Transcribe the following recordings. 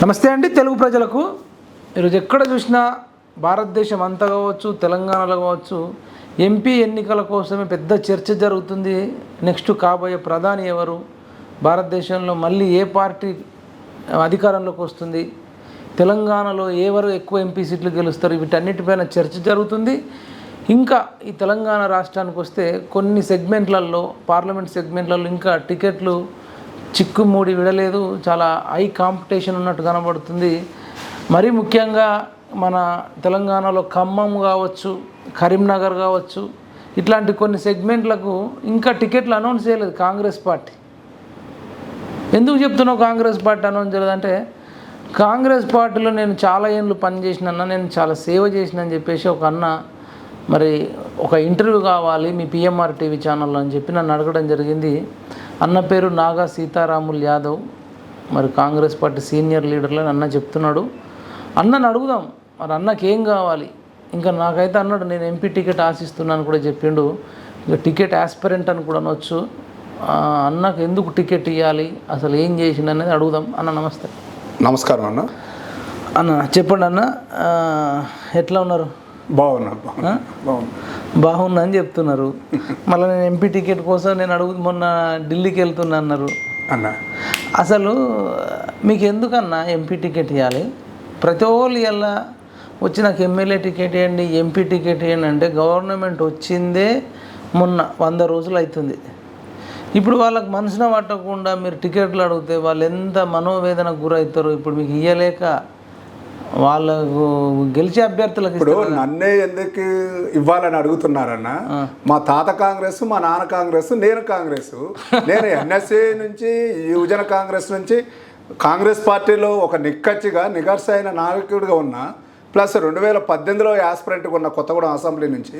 నమస్తే అండి తెలుగు ప్రజలకు. ఈరోజు ఎక్కడ చూసినా భారతదేశం అంతా కావచ్చు, తెలంగాణలో కావచ్చు, ఎంపీ ఎన్నికల కోసమే పెద్ద చర్చ జరుగుతుంది. నెక్స్ట్ కాబోయే ప్రధాని ఎవరు, భారతదేశంలో మళ్ళీ ఏ పార్టీ అధికారంలోకి వస్తుంది, తెలంగాణలో ఎవరు ఎక్కువ ఎంపీ సీట్లు గెలుస్తారు, వీటన్నిటిపైన చర్చ జరుగుతుంది. ఇంకా ఈ తెలంగాణ రాష్ట్రానికి వస్తే కొన్ని సెగ్మెంట్లలో, పార్లమెంట్ సెగ్మెంట్లలో ఇంకా టికెట్లు చిక్కుముడి విడలేదు. చాలా హై కాంపిటీషన్ ఉన్నట్టు కనబడుతుంది. మరీ ముఖ్యంగా మన తెలంగాణలో ఖమ్మం కావచ్చు, కరీంనగర్ కావచ్చు, ఇట్లాంటి కొన్ని సెగ్మెంట్లకు ఇంకా టికెట్లు అనౌన్స్ చేయలేదు కాంగ్రెస్ పార్టీ. ఎందుకు చెప్తున్నావు కాంగ్రెస్ పార్టీ అనౌన్స్ చేయలేదంటే, కాంగ్రెస్ పార్టీలో నేను చాలా ఏళ్ళు పనిచేసినన్నా, నేను చాలా సేవ చేసిన అని చెప్పేసి ఒక అన్న మరి ఒక ఇంటర్వ్యూ కావాలి మీ పిఎంఆర్ టీవీ ఛానల్లో అని చెప్పి నన్ను అడగడం జరిగింది. అన్న పేరు నాగా సీతారాములు యాదవ్, మరి కాంగ్రెస్ పార్టీ సీనియర్ లీడర్లని అన్న చెప్తున్నాడు. అన్నని అడుగుదాం మరి అన్నకి ఏం కావాలి. ఇంకా నాకైతే అన్నాడు నేను ఎంపీ టికెట్ ఆశిస్తున్నాను కూడా చెప్పిండు. ఇక టికెట్ యాస్పిరెంట్ అని కూడా అనొచ్చు. అన్నకు ఎందుకు టికెట్ ఇవ్వాలి, అసలు ఏం చేసిండు అనేది అడుగుదాం. అన్న నమస్తే. నమస్కారం అన్న. అన్న చెప్పండి అన్న, ఎట్లా ఉన్నారు? బాగున్నా అని చెప్తున్నారు. మళ్ళీ నేను ఎంపీ టికెట్ కోసం నేను మొన్న ఢిల్లీకి వెళ్తున్నా అన్నారు అన్న. అసలు మీకు ఎందుకన్నా ఎంపీ టికెట్ ఇవ్వాలి? ప్రతి ఒళ్ళు ఇలా వచ్చి నాకు ఎమ్మెల్యే టికెట్ ఇవ్వండి, ఎంపీ టికెట్ ఇవ్వండి అంటే గవర్నమెంట్ వచ్చిందే మొన్న 100 రోజులు అవుతుంది. ఇప్పుడు వాళ్ళకి మనసున పట్టకుండా మీరు టికెట్లు అడిగితే వాళ్ళు ఎంత మనోవేదనకు గురవుతారు. ఇప్పుడు మీకు ఇవ్వలేక వాళ్ళకు గెలిచే అభ్యర్థులకు ఇప్పుడు నన్నే ఎందుకు ఇవ్వాలని అడుగుతున్నారన్న. మా తాత కాంగ్రెస్, మా నాన్న కాంగ్రెస్, నేను కాంగ్రెస్. నేను ఎన్ఎస్ఏ నుంచి, యువజన కాంగ్రెస్ నుంచి కాంగ్రెస్ పార్టీలో ఒక నిగర్సైన నాయకుడిగా ఉన్నా. ప్లస్ 2018లో యాస్పిరెంట్గా ఉన్న కొత్తగూడెం అసెంబ్లీ నుంచి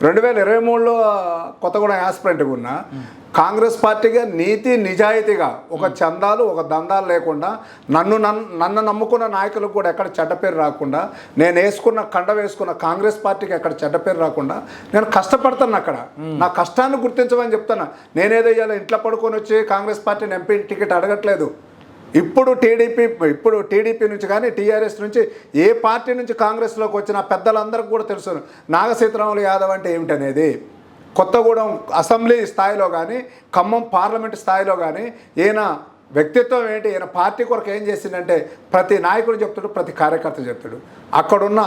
2023లో కొత్తగూడెం యాస్పిరెంట్గా ఉన్న కాంగ్రెస్ పార్టీగా నీతి నిజాయితీగా ఒక చందాలు ఒక దందాలు లేకుండా నన్ను నమ్ముకున్న నాయకులకు కూడా ఎక్కడ చెడ్డ పేరు రాకుండా, నేను వేసుకున్న కాంగ్రెస్ పార్టీకి ఎక్కడ చెడ్డ పేరు రాకుండా నేను కష్టపడతాను. అక్కడ నా కష్టాన్ని గుర్తించమని చెప్తాను. నేనేదో ఇవాళ ఇంట్లో పడుకొని వచ్చి కాంగ్రెస్ పార్టీని ఎంపీ టికెట్ అడగట్లేదు. ఇప్పుడు టీడీపీ నుంచి కానీ టీఆర్ఎస్ నుంచి ఏ పార్టీ నుంచి కాంగ్రెస్లోకి వచ్చిన పెద్దలందరికీ కూడా తెలుసు నాగ సీతారాములు యాదవ్ అంటే ఏమిటనేది. కొత్తగూడెం అసెంబ్లీ స్థాయిలో కానీ, ఖమ్మం పార్లమెంట్ స్థాయిలో కానీ ఈయన వ్యక్తిత్వం ఏంటి, ఈయన పార్టీ కొరకు ఏం చేసిందంటే ప్రతి నాయకుడు చెప్తాడు, ప్రతి కార్యకర్త చెప్తాడు. అక్కడున్న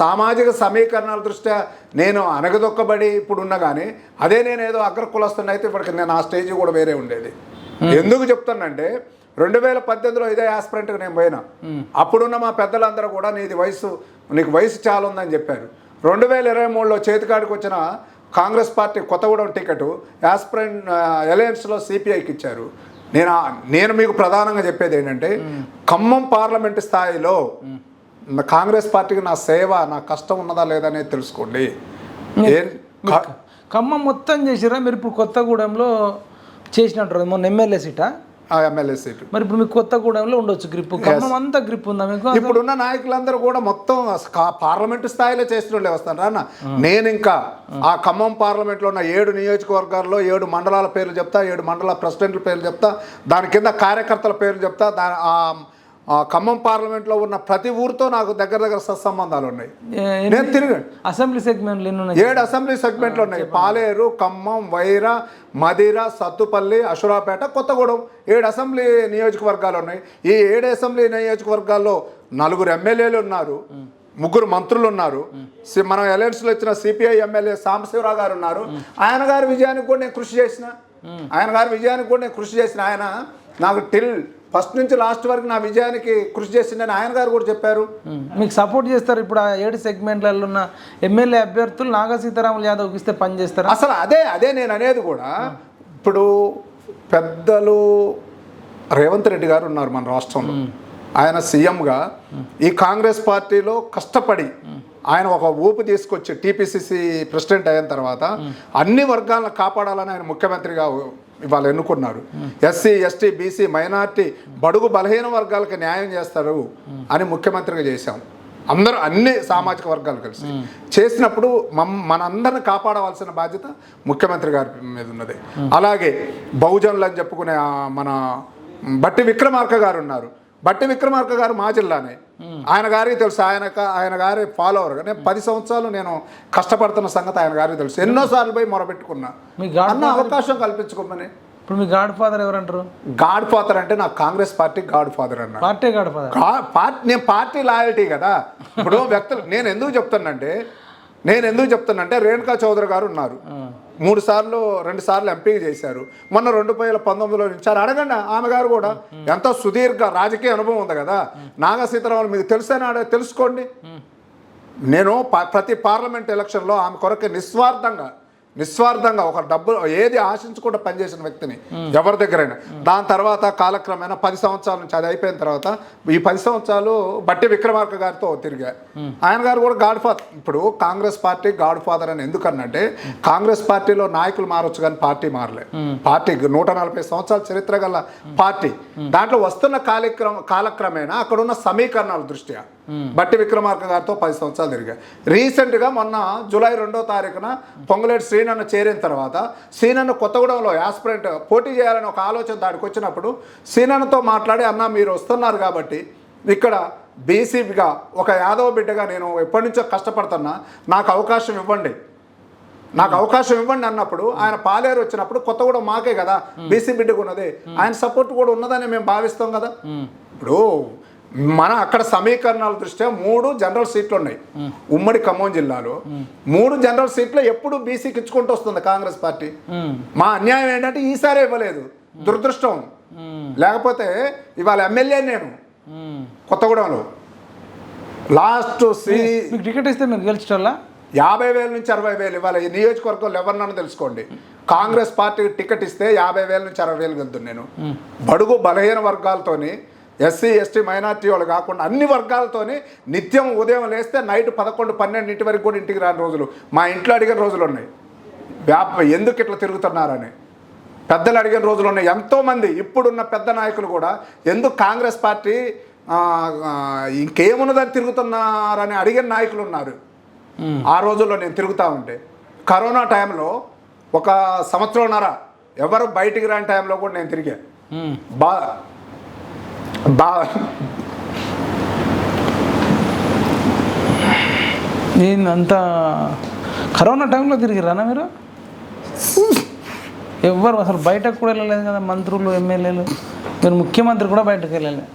సామాజిక సమీకరణాల దృష్ట్యా నేను అనగదొక్కబడి ఇప్పుడున్నా కానీ, అదే నేను ఏదో అగ్రకులస్తున్న అయితే ఇప్పటికి నేను ఆ స్టేజ్ కూడా వేరే ఉండేది. ఎందుకు చెప్తానంటే 2018లో ఇదే యాస్పిరెంట్గా నేను పోయినా. అప్పుడున్న మా పెద్దలందరూ కూడా నీకు వయసు చాలా ఉందని చెప్పారు. 2023లో చేతికాడికి వచ్చిన Congress party Kothagudem ticket aspirant అలయన్స్లో సిపిఐకి ఇచ్చారు. నేను మీకు ప్రధానంగా చెప్పేది ఏంటంటే, ఖమ్మం పార్లమెంట్ స్థాయిలో కాంగ్రెస్ పార్టీకి నా సేవ, నా కష్టం ఉన్నదా లేదా అనేది తెలుసుకోండి. ఖమ్మం మొత్తం చేసిరా మీరు? ఇప్పుడు కొత్తగూడెంలో చేసినట్టు మొన్న ఎమ్మెల్యే సీటా? MLA seat. మరి ఇప్పుడు మీకు కొత్తగూడెంలో ఉండొచ్చు గ్రిప్, ఖమ్మం అంతా గ్రిప్ ఉందా మీకు? ఇప్పుడున్న నాయకులందరూ కూడా మొత్తం పార్లమెంటు స్థాయిలో చేస్తుండే వస్తాను అన్న. నేను ఇంకా ఆ ఖమ్మం పార్లమెంట్లో ఉన్న 7 నియోజకవర్గాల్లో 7 మండలాల పేర్లు చెప్తా, 7 మండల ప్రెసిడెంట్ల పేర్లు చెప్తా, దాని కింద కార్యకర్తల పేర్లు చెప్తా. ఖమ్మం పార్లమెంట్లో ఉన్న ప్రతి ఊరితో నాకు దగ్గర సత్సంబంధాలు ఉన్నాయి. నేను తిరిగి అసెంబ్లీ సెగ్మెంట్లు 7 అసెంబ్లీ సెగ్మెంట్లు ఉన్నాయి. పాలేరు, ఖమ్మం, వైరా, మదిర, సత్తుపల్లి, అషురాపేట, కొత్తగూడెం 7 అసెంబ్లీ నియోజకవర్గాలు ఉన్నాయి. ఈ 7 అసెంబ్లీ నియోజకవర్గాల్లో 4 ఎమ్మెల్యేలు ఉన్నారు, 3 మంత్రులు ఉన్నారు. మనం అలయన్స్లో ఇచ్చిన సిపిఐ ఎమ్మెల్యే సాంబశివరావు గారు ఉన్నారు. ఆయన గారి విజయానికి కూడా నేను కృషి చేసిన. ఆయన నాకు ఫస్ట్ నుంచి లాస్ట్ వరకు నా విజయానికి కృషి చేసిందని ఆయన గారు కూడా చెప్పారు. మీకు సపోర్ట్ చేస్తారు. ఇప్పుడు ఆ 7 సెగ్మెంట్లలో ఉన్న ఎమ్మెల్యే అభ్యర్థులు నాగా సీతారాములు యాదవ్కి ఇస్తే పని చేస్తారు. అసలు అదే నేను అనేది కూడా. ఇప్పుడు పెద్దలు రేవంత్ రెడ్డి గారు ఉన్నారు మన రాష్ట్రంలో. ఆయన సీఎంగా ఈ కాంగ్రెస్ పార్టీలో కష్టపడి ఆయన ఒక ఊపు తీసుకొచ్చి టీపీసీసీ ప్రెసిడెంట్ అయిన తర్వాత అన్ని వర్గాలను కాపాడాలని ఆయన ముఖ్యమంత్రిగా ఇవాళ ఎన్నుకున్నారు. ఎస్సీ, ఎస్టీ, బీసీ, మైనార్టీ, బడుగు బలహీన వర్గాలకు న్యాయం చేస్తారు అని ముఖ్యమంత్రిగా చేశాం. అన్ని సామాజిక వర్గాలు కలిసి చేసినప్పుడు మనందరిని కాపాడవలసిన బాధ్యత ముఖ్యమంత్రి గారి మీద ఉన్నది. అలాగే బహుజనులు అని చెప్పుకునే మన బట్టి విక్రమార్క గారు ఉన్నారు. బట్టి విక్రమార్క గారు మా జిల్లానే, ఆయన గారికి తెలుసు, ఆయన గారి ఫాలోవర్. నేను 10 సంవత్సరాలు నేను కష్టపడుతున్న సంగతి ఆయన గారికి తెలుసు. ఎన్నోసార్లు పోయి మొరపెట్టుకున్నా, అన్న అవకాశం కల్పించుకోమని. ఇప్పుడు మీ గాడ్ ఫాదర్ ఎవరంటారు? గాడ్ ఫాదర్ అంటే నాకు కాంగ్రెస్ పార్టీ గాడ్ ఫాదర్ అన్న. పార్టీ గాడ్ ఫాదర్, నేను పార్టీ లాయల్టీ కదా. ఇప్పుడు వ్యక్తులు నేను ఎందుకు చెప్తానంటే రేణుకా చౌదరి గారు ఉన్నారు, 2 సార్లు ఎంపీ చేశారు, మొన్న 2019లో నిలిచారు. అడగండి, ఆమె గారు కూడా ఎంతో సుదీర్ఘ రాజకీయ అనుభవం ఉంది కదా. నాగా సీతారామన్ మీకు తెలుసని తెలుసుకోండి. నేను ప్రతి పార్లమెంట్ ఎలక్షన్లో ఆమె కొరకు నిస్వార్థంగా ఒక డబ్బు ఏది ఆశించకుండా పనిచేసిన వ్యక్తిని ఎవరి దగ్గరైనా. దాని తర్వాత కాలక్రమేణా 10 సంవత్సరాల నుంచి అది అయిపోయిన తర్వాత ఈ 10 సంవత్సరాలు బట్టి విక్రమార్క గారితో తిరిగా. ఆయన గారు కూడా గాడ్ ఫాదర్. ఇప్పుడు కాంగ్రెస్ పార్టీ గాడ్ ఫాదర్ అని ఎందుకన్నంటే, కాంగ్రెస్ పార్టీలో నాయకులు మారొచ్చు కానీ పార్టీ మారలే. పార్టీ 140 సంవత్సరాల చరిత్ర గల పార్టీ. దాంట్లో వస్తున్న కాలక్రమేణా అక్కడున్న సమీకరణాల దృష్ట్యా బట్టి విక్రమార్క గారితో 10 సంవత్సరాలు తిరిగా. రీసెంట్గా మొన్న జూలై 2వ తారీఖున పొంగులేటి శ్రీనన్న చేరిన తర్వాత శ్రీనన్న కొత్తగూడెంలో యాస్పిరెంట్ పోటీ చేయాలని ఒక ఆలోచన దానికి వచ్చినప్పుడు శ్రీనన్నతో మాట్లాడి, అన్న మీరు వస్తున్నారు కాబట్టి ఇక్కడ బీసీగా ఒక యాదవ బిడ్డగా నేను ఎప్పటి నుంచో కష్టపడుతున్నా, నాకు అవకాశం ఇవ్వండి అన్నప్పుడు ఆయన పాలేరు వచ్చినప్పుడు కొత్తగూడెం మాకే కదా బీసీ బిడ్డకు ఉన్నది, ఆయన సపోర్ట్ కూడా ఉన్నదని మేము భావిస్తాం కదా. ఇప్పుడు మన అక్కడ సమీకరణాల దృష్ట్యా 3 జనరల్ సీట్లు ఉన్నాయి ఉమ్మడి ఖమ్మం జిల్లాలో. 3 జనరల్ సీట్లు ఎప్పుడు బీసీకి ఇచ్చుకుంటూ వస్తుంది కాంగ్రెస్ పార్టీ. మా అన్యాయం ఏంటంటే ఈసారి ఇవ్వలేదు, దురదృష్టం. లేకపోతే ఇవాళ ఎమ్మెల్యే నేను కొత్తగూడెంలో లాస్ట్ టికెట్ ఇస్తే మీరు గెలిచేటోళ్ళ 50,000 నుంచి 60,000 ఇవ్వాలి. ఈ నియోజకవర్గంలో ఎవరినన్నా తెలుసుకోండి, కాంగ్రెస్ పార్టీ టికెట్ ఇస్తే 50,000 నుంచి 60,000 వెళ్తుంది. నేను బడుగు బలహీన వర్గాలతోని, ఎస్సీ ఎస్టీ మైనార్టీ వాళ్ళు కాకుండా అన్ని వర్గాలతోని నిత్యం ఉదయం లేస్తే నైట్ 11-12 వరకు కూడా ఇంటికి రాని రోజులు, మా ఇంట్లో అడిగిన రోజులు ఉన్నాయి. ఎందుకు ఇట్లా తిరుగుతున్నారని పెద్దలు అడిగిన రోజులు ఉన్నాయి. ఎంతోమంది ఇప్పుడున్న పెద్ద నాయకులు కూడా ఎందుకు కాంగ్రెస్ పార్టీ ఇంకేమున్నదని తిరుగుతున్నారని అడిగిన నాయకులు ఉన్నారు. ఆ రోజుల్లో నేను తిరుగుతూ ఉంటే, కరోనా టైంలో 1 సంవత్సరంన్నర ఎవరు బయటికి రాని టైంలో కూడా నేను తిరిగా. నేను అంతా కరోనా టైంలో తిరిగిరానా మీరు? ఎవ్వరు అసలు బయటకు కూడా వెళ్ళలేదు కదా, మంత్రులు ఎమ్మెల్యేలు, మీరు ముఖ్యమంత్రి కూడా బయటకు వెళ్ళలే.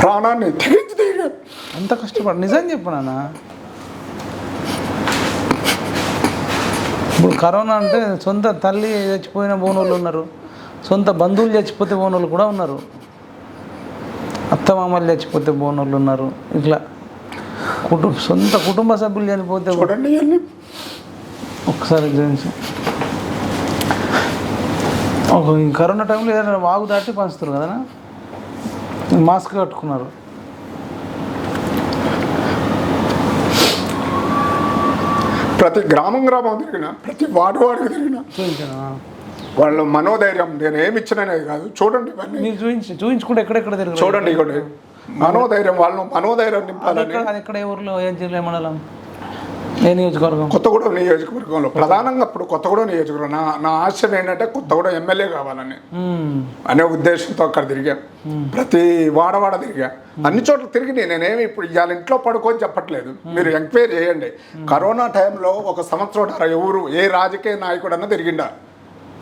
ప్రాణాన్ని అంత కష్టపడి నిజం చెప్పు నాన్న. ఇప్పుడు కరోనా అంటే సొంత తల్లి చచ్చిపోయిన బోనోళ్ళు ఉన్నారు, సొంత బంధువులు చచ్చిపోతే బోనోళ్ళు కూడా ఉన్నారు, అత్తమామలు చచ్చిపోతే బోనోళ్ళు ఉన్నారు. ఇట్లా సొంత కుటుంబ సభ్యులు చనిపోతే చూడండి. ఒకసారి గురించి కరోనా టైంలో ఏదైనా వాగు దాటి పంచుతారు కదా, మాస్క్ కట్టుకున్నారు. ప్రతి గ్రామం తిరిగినా, ప్రతి వార్డు తిరిగినా వాళ్ళ మనోధైర్యం నేను ఏమి ఇచ్చిననేది కాదు. చూడండి ఇవన్నీ చూపించుకుంటే ఎక్కడెక్కడ తిరిగి చూడండి. ఇక్కడ మనోధైర్యం, వాళ్ళను మనోధైర్యం నింపాలని. అది ఎక్కడ ఏ ఊర్లో ఏం జిల్లా మండలం ఏ నియోజకవర్గం? కొత్తగూడెం నియోజకవర్గంలో ప్రధానంగా ఇప్పుడు కొత్తగూడెం నియోజకవర్గం నా ఆశయం ఏంటంటే కొత్తగూడెం ఎమ్మెల్యే కావాలని అనే ఉద్దేశంతో అక్కడ తిరిగా. ప్రతి వాడవాడ తిరిగా, అన్ని చోట్ల తిరిగి నేనేమి ఇప్పుడు ఇవాళ ఇంట్లో పడుకొని చెప్పట్లేదు. మీరు ఎంక్వైరీ చేయండి. కరోనా టైంలో 1 సంవత్సరం ఎవరు ఏ రాజకీయ నాయకుడు అన్న తిరిగిండా?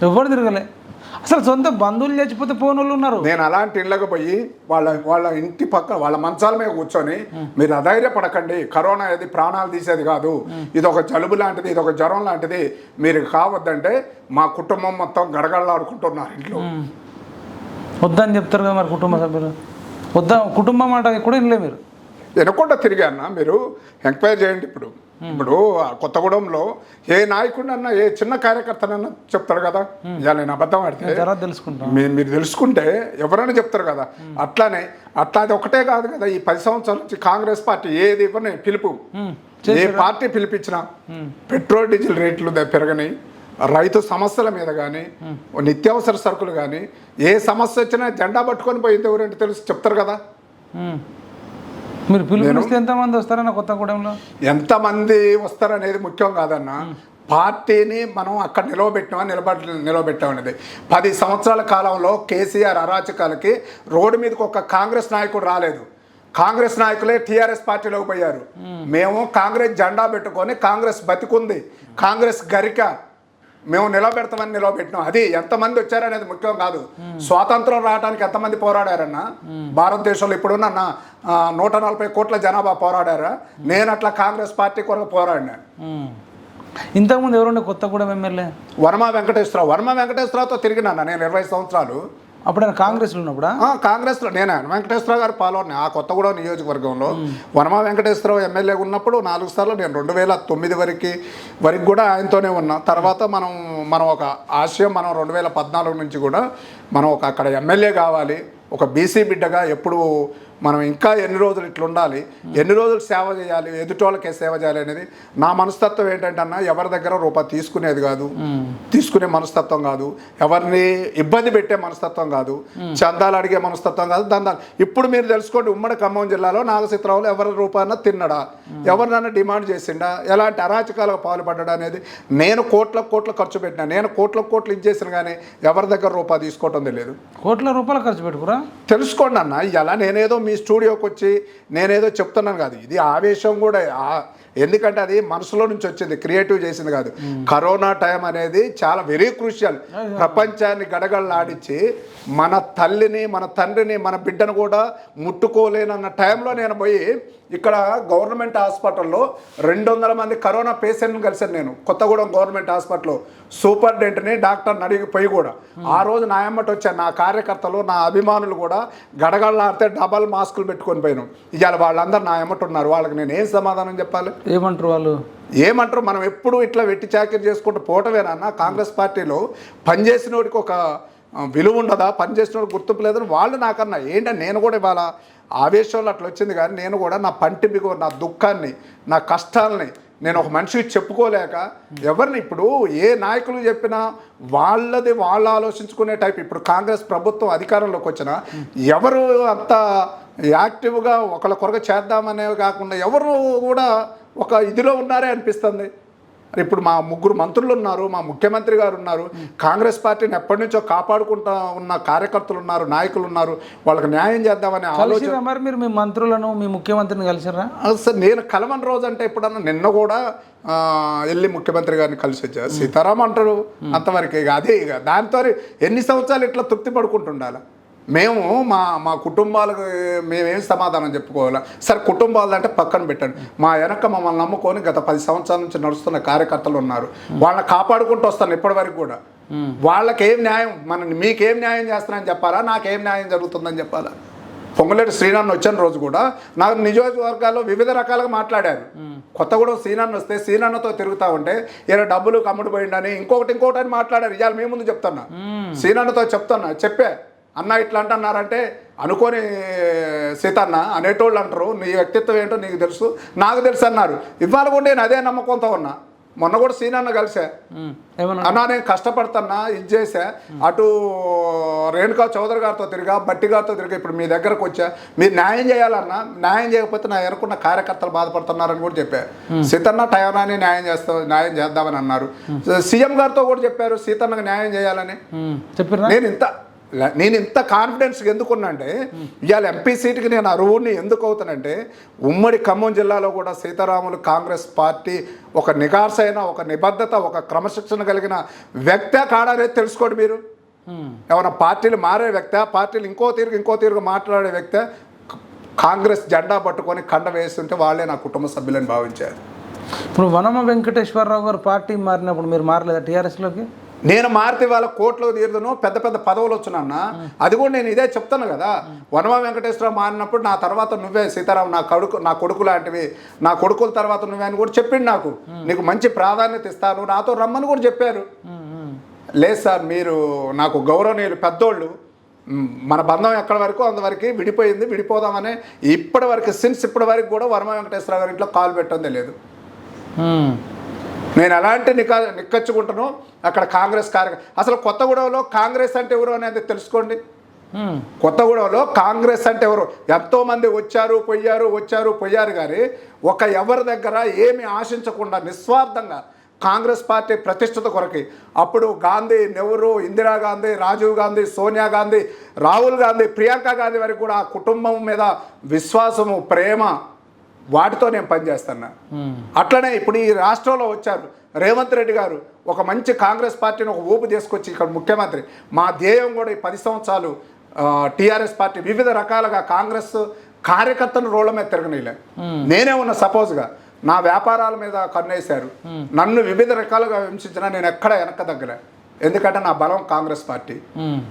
ఎవరు తిరగలే. అసలు సొంత బంధువులు చచ్చిపోతే పోనోళ్ళు ఉన్నారు. నేను అలాంటి ఇళ్ళకి పోయి వాళ్ళ ఇంటి పక్క వాళ్ళ మంచాల మీద కూర్చొని, మీరు అధైర్యపడకండి, కరోనా ఏది ప్రాణాలు తీసేది కాదు, ఇది ఒక జలుబు లాంటిది, ఇది ఒక జ్వరం లాంటిది, మీరు కావద్దంటే మా కుటుంబం మొత్తం గడగడలాడుకుంటున్నారు ఇంట్లో. వద్దని చెప్తారు కదా మరి కుటుంబ సభ్యులు, కుటుంబం మాట కూడా వినలే. మీరు వినకుండా తిరిగాన్న, మీరు ఎంక్వైరీ చేయండి. ఇప్పుడు కొత్తగూడెంలో ఏ నాయకుడన్నా ఏ చిన్న కార్యకర్తనన్నా చెప్తారు కదా, ఇలా నేను అబద్ధం ఆడితే మీరు తెలుసుకుంటే ఎవరైనా చెప్తారు కదా. అట్లానే అది ఒకటే కాదు కదా, ఈ 10 సంవత్సరాల నుంచి కాంగ్రెస్ పార్టీ ఏది ఇవ్వని పిలుపు, ఏ పార్టీ పిలిపించినా పెట్రోల్ డీజిల్ రేట్లు పెరగని, రైతు సమస్యల మీద కానీ, నిత్యావసర సరుకులు కానీ, ఏ సమస్య వచ్చినా జెండా పట్టుకొని పోయింది ఎవరంటే తెలుసు చెప్తారు కదా. మీరు పిలుపునిస్తే ఎంతమంది వస్తారన్న కొత్తగూడెంలో? ఎంతమంది వస్తారనేది ముఖ్యం కాదన్న, పార్టీని మనం అక్కడ నిలబెట్టామనేది 10 సంవత్సరాల కాలంలో కేసీఆర్ అరాచకాలకి రోడ్డు మీదకి ఒక కాంగ్రెస్ నాయకుడు రాలేదు. కాంగ్రెస్ నాయకులే టీఆర్ఎస్ పార్టీలోకి పోయారు. మేము కాంగ్రెస్ జెండా పెట్టుకొని కాంగ్రెస్ బతికుంది, కాంగ్రెస్ గరిక మేము నిలబెట్టాం. అది ఎంతమంది వచ్చారనేది ముఖ్యం కాదు. స్వాతంత్రం రావడానికి ఎంతమంది పోరాడారన్న భారతదేశంలో ఇప్పుడున్న 140 కోట్ల జనాభా పోరాడారా? నేను అట్లా కాంగ్రెస్ పార్టీ కొరకు పోరాడినా. ఇంతకుముందు ఎవరుండే కొత్తగూడెం ఎమ్మెల్యే? వర్మ వెంకటేశ్వరరావుతో తిరిగినా నేను 20 సంవత్సరాలు. అప్పుడు ఆయన కాంగ్రెస్లో ఉన్నప్పుడు? కాంగ్రెస్లో నేను వెంకటేశ్వరరావు గారు పాల్గొని ఆ కొత్తగూడెం నియోజకవర్గంలో వర్మ వెంకటేశ్వరరావు ఎమ్మెల్యేగా ఉన్నప్పుడు 4 సార్లు నేను 2009 వరకు కూడా ఆయనతోనే ఉన్నా. తర్వాత మనం ఒక ఆశయం, మనం 2014 నుంచి కూడా మనం ఒక అక్కడ ఎమ్మెల్యే కావాలి, ఒక బీసీ బిడ్డగా ఎప్పుడు మనం ఇంకా ఎన్ని రోజులు ఇట్లా ఉండాలి, ఎన్ని రోజులు సేవ చేయాలి, ఎదుటోళ్ళకే సేవ చేయాలి అనేది నా మనస్తత్వం. ఏంటంటే అన్న, ఎవరి దగ్గర రూపాయి తీసుకునేది కాదు, తీసుకునే మనస్తత్వం కాదు, ఎవరిని ఇబ్బంది పెట్టే మనస్తత్వం కాదు, చందాలు అడిగే మనస్తత్వం కాదు. ఇప్పుడు మీరు తెలుసుకోండి, ఉమ్మడి ఖమ్మం జిల్లాలో నాగచిత్రాలు ఎవరి రూపాయన తిన్నడా, ఎవరినైనా డిమాండ్ చేసిండా, ఎలాంటి అరాచకాలకు పాల్పడ్డా అనేది నేను కోట్ల ఖర్చు పెట్టినా, నేను కోట్లు ఇచ్చేసిన కానీ ఎవరి దగ్గర రూపాయి తీసుకోవటం తెలియదు. కోట్ల రూపాయలు ఖర్చు పెట్టుకురా తెలుసుకోండి అన్న. ఇలా నేనేదో మీ స్టూడియోకి వచ్చి నేనేదో చెప్తున్నాను కాదు, ఇది ఆవేశం కూడా. ఎందుకంటే అది మనసులో నుంచి వచ్చింది, క్రియేటివ్ చేసింది కాదు. కరోనా టైం అనేది చాలా వెరీ క్రూషియల్. ప్రపంచాన్ని గడగడలాడించి మన తల్లిని, మన తండ్రిని, మన బిడ్డను కూడా ముట్టుకోలేనన్న టైంలో నేను పోయి ఇక్కడ గవర్నమెంట్ హాస్పిటల్లో 200 మంది కరోనా పేషెంట్ని కలిసాను నేను. కొత్తగూడెం గవర్నమెంట్ హాస్పిటల్లో సూపరింటెండెంట్ని, డాక్టర్ని అడిగిపోయి కూడా ఆ రోజు నా ఎమ్మటి వచ్చాను. నా కార్యకర్తలు, నా అభిమానులు కూడా గడగడలాడితే డబల్ మాస్కులు పెట్టుకొని పోయినాం. ఇవాళ వాళ్ళందరూ నా ఎమ్మటి ఉన్నారు. వాళ్ళకి నేను ఏం సమాధానం చెప్పాలి? ఏమంటారు వాళ్ళు? ఏమంటారు? మనం ఎప్పుడు ఇట్లా వెట్టి చాకరీ చేసుకుంటూ పోవటమేనన్నా. కాంగ్రెస్ పార్టీలో పనిచేసినోడికి ఒక విలువ ఉండదా, పనిచేసినోడికి గుర్తింపు లేదని వాళ్ళు నాకన్నా. ఏంటంటే నేను కూడా ఇవాళ ఆవేశంలో అట్లా వచ్చింది, కానీ నేను కూడా నా పంటి బిగు, నా దుఃఖాన్ని, నా కష్టాలని నేను ఒక మనిషికి చెప్పుకోలేక ఎవరిని, ఇప్పుడు ఏ నాయకులు చెప్పినా వాళ్ళు ఆలోచించుకునే టైప్. ఇప్పుడు కాంగ్రెస్ ప్రభుత్వం అధికారంలోకి వచ్చినా ఎవరు అంత యాక్టివ్గా ఒకళ్ళ కొరగా చేద్దామనేవి కాకుండా ఎవరు కూడా ఒక ఇదిలో ఉన్నారే అనిపిస్తుంది. ఇప్పుడు మా 3 మంత్రులు ఉన్నారు, మా ముఖ్యమంత్రి గారు ఉన్నారు, కాంగ్రెస్ పార్టీని ఎప్పటి నుంచో కాపాడుకుంటా ఉన్న కార్యకర్తలు ఉన్నారు, నాయకులు ఉన్నారు. వాళ్ళకి న్యాయం చేద్దామనే ఆలోచన. మరి మీరు మీ మంత్రులను, మీ ముఖ్యమంత్రిని కలిసారా? సార్ నేను కలవని రోజు అంటే ఎప్పుడన్నా, నిన్న కూడా వెళ్ళి ముఖ్యమంత్రి గారిని కలిసి వచ్చా. సీతారాం అంటారు అంతవరకు. ఇక అదే, ఇక దాంతో ఎన్ని సంవత్సరాలు ఇట్లా తృప్తి పడుకుంటుండాలి. మేము మా కుటుంబాలకు మేమేం సమాధానం చెప్పుకోవాలా? సరే, కుటుంబాలు అంటే పక్కన పెట్టండి. మా వెనక మమ్మల్ని నమ్ముకొని గత 10 సంవత్సరాల నుంచి నడుస్తున్న కార్యకర్తలు ఉన్నారు. వాళ్ళని కాపాడుకుంటూ వస్తాను ఇప్పటివరకు కూడా. వాళ్ళకేం న్యాయం, మీకేం న్యాయం చేస్తున్నానని చెప్పాలా, నాకేం న్యాయం జరుగుతుందని చెప్పాలా? పొంగులేటి శ్రీనాథ్ వచ్చిన రోజు కూడా నాకు నియోజకవర్గాల్లో వివిధ రకాలుగా మాట్లాడారు. కొత్తగూడెం శ్రీనాథ్ వస్తే శ్రీనాథ్తో తిరుగుతూ ఉంటే ఇలా డబ్బులు కమ్ముడు పోయిండని ఇంకొకటి అని మాట్లాడారు. ఇవాళ మీ ముందు చెప్తున్నా, శ్రీనాథ్తో చెప్పే అన్న ఇట్లా అంటున్నారంటే అనుకోని సీతన్న అనేటోళ్ళు అంటారు, నీ వ్యక్తిత్వం ఏంటో నీకు తెలుసు, నాకు తెలుసు అన్నారు. ఇవాళ కూడా నేను అదే నమ్మకంతో ఉన్నా. మొన్న కూడా సీనన్న కలిసా, అన్నా నేను కష్టపడుతున్నా, ఇది చేసా, అటు రేణుకా చౌదరి గారితో తిరిగా, బట్టి గారితో తిరిగా, ఇప్పుడు మీ దగ్గరకు వచ్చా, మీరు న్యాయం చేయాలన్నా, న్యాయం చేయకపోతే నా ఎనుకున్న కార్యకర్తలు బాధపడుతున్నారని కూడా చెప్పారు. సీతన్న టైనాన్ని న్యాయం చేద్దామని అన్నారు. సీఎం గారితో కూడా చెప్పారు సీతన్నకు న్యాయం చేయాలని చెప్పారు. నేను ఇంత కాన్ఫిడెన్స్గా ఎందుకున్నా అంటే, ఇవాళ ఎంపీ సీటుకి నేను అర్హుడిని ఎందుకు అవుతానంటే, ఉమ్మడి ఖమ్మం జిల్లాలో కూడా సీతారాములు కాంగ్రెస్ పార్టీ ఒక నిగార్సైన, ఒక నిబద్ధత, ఒక క్రమశిక్షణ కలిగిన వ్యక్తే కాడనేది తెలుసుకోండి మీరు. ఏమైనా పార్టీలు మారే వ్యక్తి, పార్టీలు ఇంకో తీరుగా మాట్లాడే వ్యక్తి, కాంగ్రెస్ జెండా పట్టుకొని కండ వేస్తుంటే వాళ్ళే నా కుటుంబ సభ్యులని భావించారు. ఇప్పుడు వనమ వెంకటేశ్వరరావు గారు పార్టీ మారినప్పుడు మీరు మారలేదా టీఆర్ఎస్లోకి? నేను మారితే వాళ్ళ కోర్టులో తీరుదును, పెద్ద పదవులు వచ్చునన్నా. అది కూడా నేను ఇదే చెప్తాను కదా, వనమ వెంకటేశ్వరరావు మారినప్పుడు నా తర్వాత నువ్వే సీతారాం, నా కొడుకు లాంటివి, నా కొడుకుల తర్వాత నువ్వే అని కూడా చెప్పిండు. నీకు మంచి ప్రాధాన్యత ఇస్తాను, నాతో రమ్మని కూడా చెప్పారు. లేదు సార్, మీరు నాకు గౌరవనీయులు, పెద్దోళ్ళు, మన బంధం ఎక్కడి వరకు అంతవరకు విడిపోయింది, విడిపోదామనే ఇప్పటి వరకు కూడా వనమ వెంకటేశ్వరరావు గారి ఇంట్లో కాలు పెట్టడం లేదు. నేను ఎలాంటి నిక్కచ్చుకుంటానో అక్కడ కాంగ్రెస్ అసలు కొత్తగూడెంలో కాంగ్రెస్ అంటే ఎవరు అనేది తెలుసుకోండి. కొత్తగూడెంలో కాంగ్రెస్ అంటే ఎవరు, ఎంతోమంది వచ్చారు పోయారు కానీ ఎవరి దగ్గర ఏమి ఆశించకుండా నిస్వార్థంగా కాంగ్రెస్ పార్టీ ప్రతిష్టత కొరకి అప్పుడు గాంధీ, నెహ్రూ, ఇందిరాగాంధీ, రాజీవ్ గాంధీ, సోనియా గాంధీ, రాహుల్ గాంధీ, ప్రియాంక గాంధీ వరకు కూడా ఆ కుటుంబం మీద విశ్వాసము, ప్రేమ, వాటితో నేను పనిచేస్తున్నా. అట్లనే ఇప్పుడు ఈ రాష్ట్రంలో వచ్చారు రేవంత్ రెడ్డి గారు, ఒక మంచి కాంగ్రెస్ పార్టీని ఒక ఊపు తీసుకొచ్చి ఇక్కడ ముఖ్యమంత్రి. మా ధ్యేయం కూడా ఈ 10 సంవత్సరాలు టీఆర్ఎస్ పార్టీ వివిధ రకాలుగా కాంగ్రెస్ కార్యకర్తను రోడ్ల మీద తిరగనీలే. నేనే ఉన్న సపోజ్గా నా వ్యాపారాల మీద కన్నేశారు, నన్ను వివిధ రకాలుగా హింసించినా నేను ఎక్కడ వెనక దగ్గర. ఎందుకంటే నా బలం కాంగ్రెస్ పార్టీ,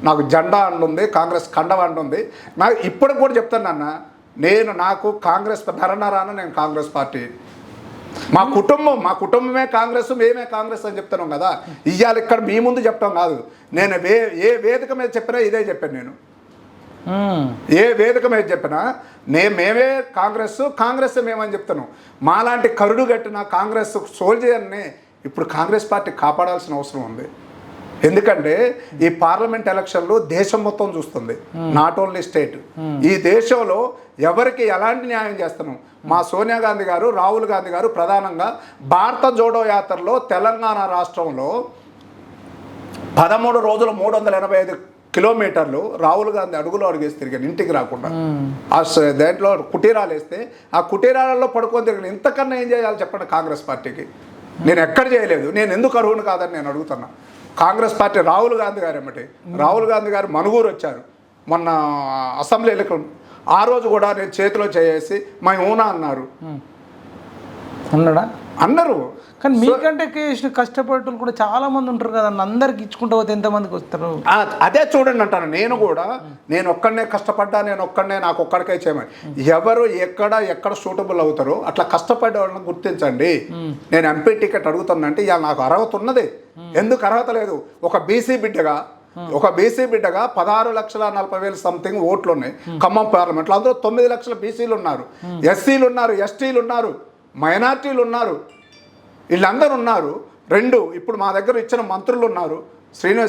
నాకు జెండా అంటుంది, కాంగ్రెస్ కండవ అంటుంది. నాకు ఇప్పుడు కూడా చెప్తాను నాకు కాంగ్రెస్ నరనరాన నేను కాంగ్రెస్ పార్టీ, మా కుటుంబమే కాంగ్రెస్, మేమే కాంగ్రెస్ అని చెప్తున్నాం కదా. ఇవాళ ఇక్కడ మీ ముందు చెప్తాం కాదు, నేను ఏ వేదిక మీద చెప్పినా ఇదే చెప్పాను. నేను ఏ వేదిక మీద చెప్పినా మేమే కాంగ్రెస్ మేమని చెప్తున్నాం. మాలాంటి కరుడు కట్టిన కాంగ్రెస్ సోల్జర్ని ఇప్పుడు కాంగ్రెస్ పార్టీ కాపాడాల్సిన అవసరం ఉంది. ఎందుకంటే ఈ పార్లమెంట్ ఎలక్షన్లు దేశం మొత్తం చూస్తుంది, నాట్ ఓన్లీ స్టేట్. ఈ దేశంలో ఎవరికి ఎలాంటి న్యాయం చేస్తున్నాం. మా సోనియా గాంధీ గారు, రాహుల్ గాంధీ గారు ప్రధానంగా భారత జోడో యాత్రలో తెలంగాణ రాష్ట్రంలో 13 రోజులు 385 కిలోమీటర్లు రాహుల్ గాంధీ అడుగులో అడుగేసి తిరిగాను, ఇంటికి రాకుండా. దాంట్లో కుటీరాలు వేస్తే ఆ కుటీరాలలో పడుకొని తిరిగిన. ఇంతకన్నా ఏం చేయాలి చెప్పండి కాంగ్రెస్ పార్టీకి? నేను ఎక్కడ చేయలేదు, నేను ఎందుకు అర్హుని కాదని నేను అడుగుతున్నా. కాంగ్రెస్ పార్టీ రాహుల్ గాంధీ గారు రాహుల్ గాంధీ గారు మనుగూరు వచ్చారు మొన్న అసెంబ్లీ ఎన్నికలు. ఆ రోజు కూడా నేను చేతిలో చేసి మా ఊనా అన్నారు. అన్నారు. కానీ మీకంటే కేసు కష్టపడేటోళ్ళు కూడా చాలా మంది ఉంటారు కదా, అందరికి ఇచ్చుకుంటూ పోతే ఎంతమందికి వస్తారు? అదే చూడండి అంటాను. నేను ఒక్కడనే కష్టపడ్డా, నాకు ఒక్కడికే చేయమని. ఎవరు ఎక్కడ సూటబుల్ అవుతారో అట్లా కష్టపడే వాళ్ళని గుర్తించండి. నేను ఎంపీ టికెట్ అడుగుతున్నా అంటే ఇవాళ నాకు అర్హత ఉన్నది. ఎందుకు అర్హత లేదు? ఒక బీసీ బిడ్డగా 16,40,000 సంథింగ్ ఓట్లు ఉన్నాయి ఖమ్మం పార్లమెంట్లో. అందులో 9 లక్షల బీసీలు ఉన్నారు, ఎస్సీలు ఉన్నారు, ఎస్టీలు ఉన్నారు, మైనార్టీలు ఉన్నారు, వీళ్ళందరూ ఉన్నారు. ఇప్పుడు మా దగ్గర ఇచ్చిన మంత్రులు ఉన్నారు,